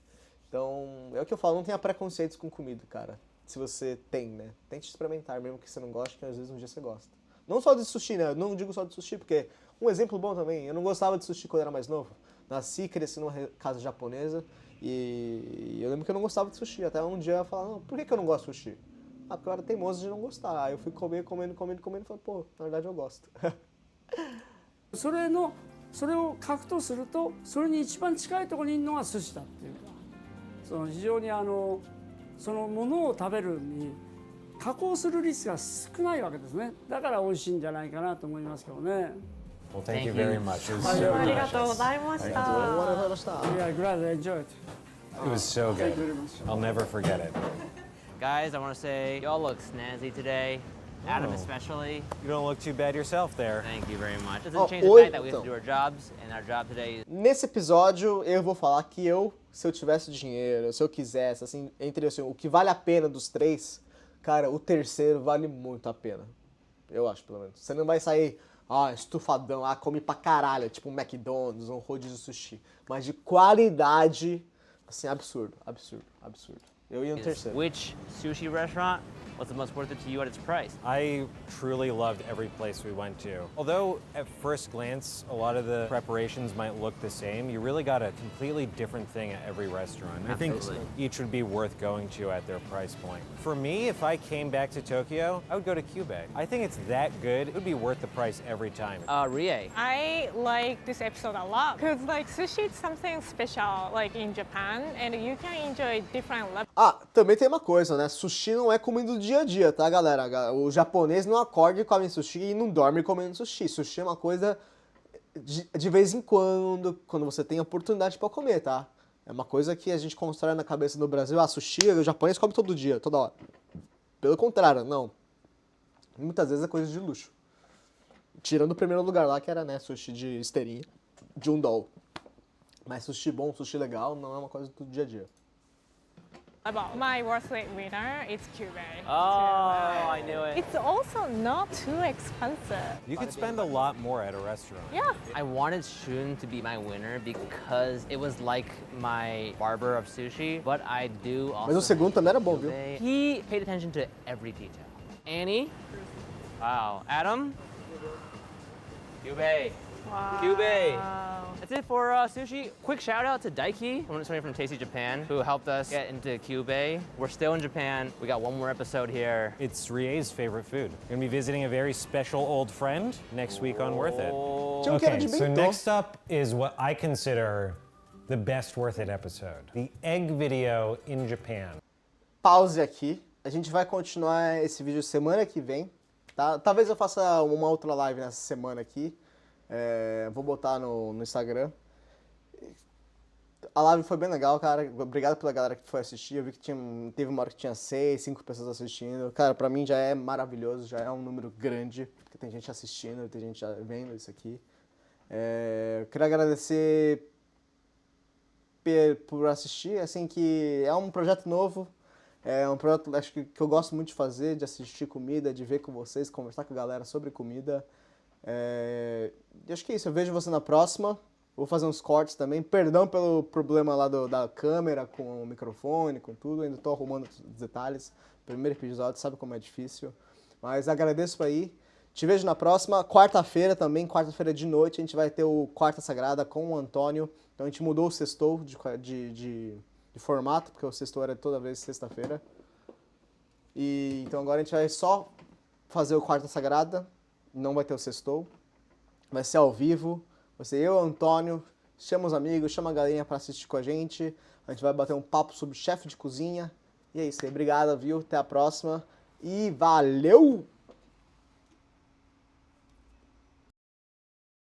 A: Então, é o que eu falo, não tenha preconceitos com comida, cara. Se você tem, né? Tente experimentar, mesmo que você não goste, que às vezes um dia você gosta. Não só de sushi, né? Eu não digo só de sushi, porque um exemplo bom também, eu não gostava de sushi quando eu era mais novo. Nasci, cresci numa casa japonesa e eu lembro que eu não gostava de sushi. Até um dia eu falava, não, por que eu não gosto de sushi? Porque eu era teimoso de não gostar. Aí eu fui comendo e falei, pô, na verdade eu gosto.
S: それを核とするとそれに一番近いところにいるのが寿司だっていうか、その非常にそのものを食べるに加工するリスクが少ないわけですね。だから美味しいんじゃないかなと思いますけどね。
B: Well, thank you very much. It was
M: あ
B: so
M: りがとうご
B: delicious.
M: ざいまし
A: ありがとうございました。
S: Yeah, glad I enjoyed.
B: It was so good. I'll never forget it.
C: Guys, I want to say y'all look snazzy today. Adam
B: Oh.
C: especially.
B: You don't look too bad yourself there.
C: Thank you very much. Doesn't
A: Oh,
C: change the
A: oi,
C: fact that we have to
A: então.
C: do our jobs, and our job today is
A: Nesse episódio, eu vou falar que se eu tivesse dinheiro, se eu quisesse, assim, entre assim, o que vale a pena dos três, cara, o terceiro vale muito a pena. Eu acho, pelo menos. Você não vai sair, estufadão, come pra caralho, tipo um McDonald's, um rodízio de sushi. Mas de qualidade, assim, absurdo. Eu ia no terceiro.
C: Which sushi restaurant was the most worth it to you at its price?
N: I truly loved every place we went to. Although at first glance, a lot of the preparations might look the same, you really got a completely different thing at every restaurant. I think each would be worth going to at their price point. For me, if I came back to Tokyo, I would go to Kyubey. I think it's that good, it would be worth the price every time.
C: Rie.
M: I like this episode a lot because like sushi is something special like in Japan and you can enjoy different levels.
A: Também tem uma coisa, né? Sushi não é comida do dia a dia, tá, galera? O japonês não acorda e come sushi e não dorme comendo sushi. Sushi é uma coisa de vez em quando você tem oportunidade pra comer, tá? É uma coisa que a gente constrói na cabeça do Brasil. Sushi, o japonês come todo dia, toda hora. Pelo contrário, não. Muitas vezes é coisa de luxo. Tirando o primeiro lugar lá, que era, né, sushi de esteirinha, de $1. Mas sushi bom, sushi legal, não é uma coisa do dia a dia.
M: About my worst weight winner, it's Kyubey.
C: Oh, I knew it.
M: It's also not too expensive.
N: You could spend a lot more at a restaurant.
M: Yeah.
C: I wanted Shun to be my winner because it was like my barber of sushi, but I do also.
A: Mas o segundo também era bom, viu?
C: He paid attention to every detail. Annie? Wow. Adam? Kyubey.
M: Wow.
C: Kyubey. That's it for sushi. Quick shout out to Daiki, somebody from Tasty Japan, who helped us get into Kyubey. We're still in Japan. We got one more episode here.
N: It's Rie's favorite food. We're gonna be visiting a very special old friend next week on Worth It. Okay, so next up is what I consider the best Worth It episode, the egg video in Japan.
A: Pause aqui. A gente vai continuar esse vídeo semana que vem, tá? Talvez eu faça uma outra live nessa semana aqui. Vou botar no Instagram. A live foi bem legal, cara. Obrigado pela galera que foi assistir. Eu vi que teve uma hora que tinha 6, 5 pessoas assistindo. Cara, pra mim já é maravilhoso, já é um número grande, porque tem gente assistindo, tem gente já vendo isso aqui. Eu queria agradecer por assistir, assim, que é um projeto novo. É um projeto, acho que eu gosto muito de fazer, de assistir comida, de ver com vocês, conversar com a galera sobre comida. Acho que é isso, eu vejo você na próxima. Vou fazer uns cortes também. Perdão pelo problema lá da câmera, com o microfone, com tudo. Ainda tô arrumando os detalhes. Primeiro episódio, sabe como é difícil. Mas agradeço aí. Te vejo na próxima. Quarta-feira também, quarta-feira de noite, a gente vai ter o Quarta Sagrada com o Antônio. Então a gente mudou o sextou de formato, porque o sextou era toda vez sexta-feira. E então agora a gente vai só fazer o Quarta Sagrada. Não vai ter o sextou. Vai ser ao vivo. Vai ser eu, Antônio. Chama os amigos, chama a galerinha pra assistir com a gente. A gente vai bater um papo sobre chefe de cozinha. E é isso aí. Obrigado, viu? Até a próxima. E valeu!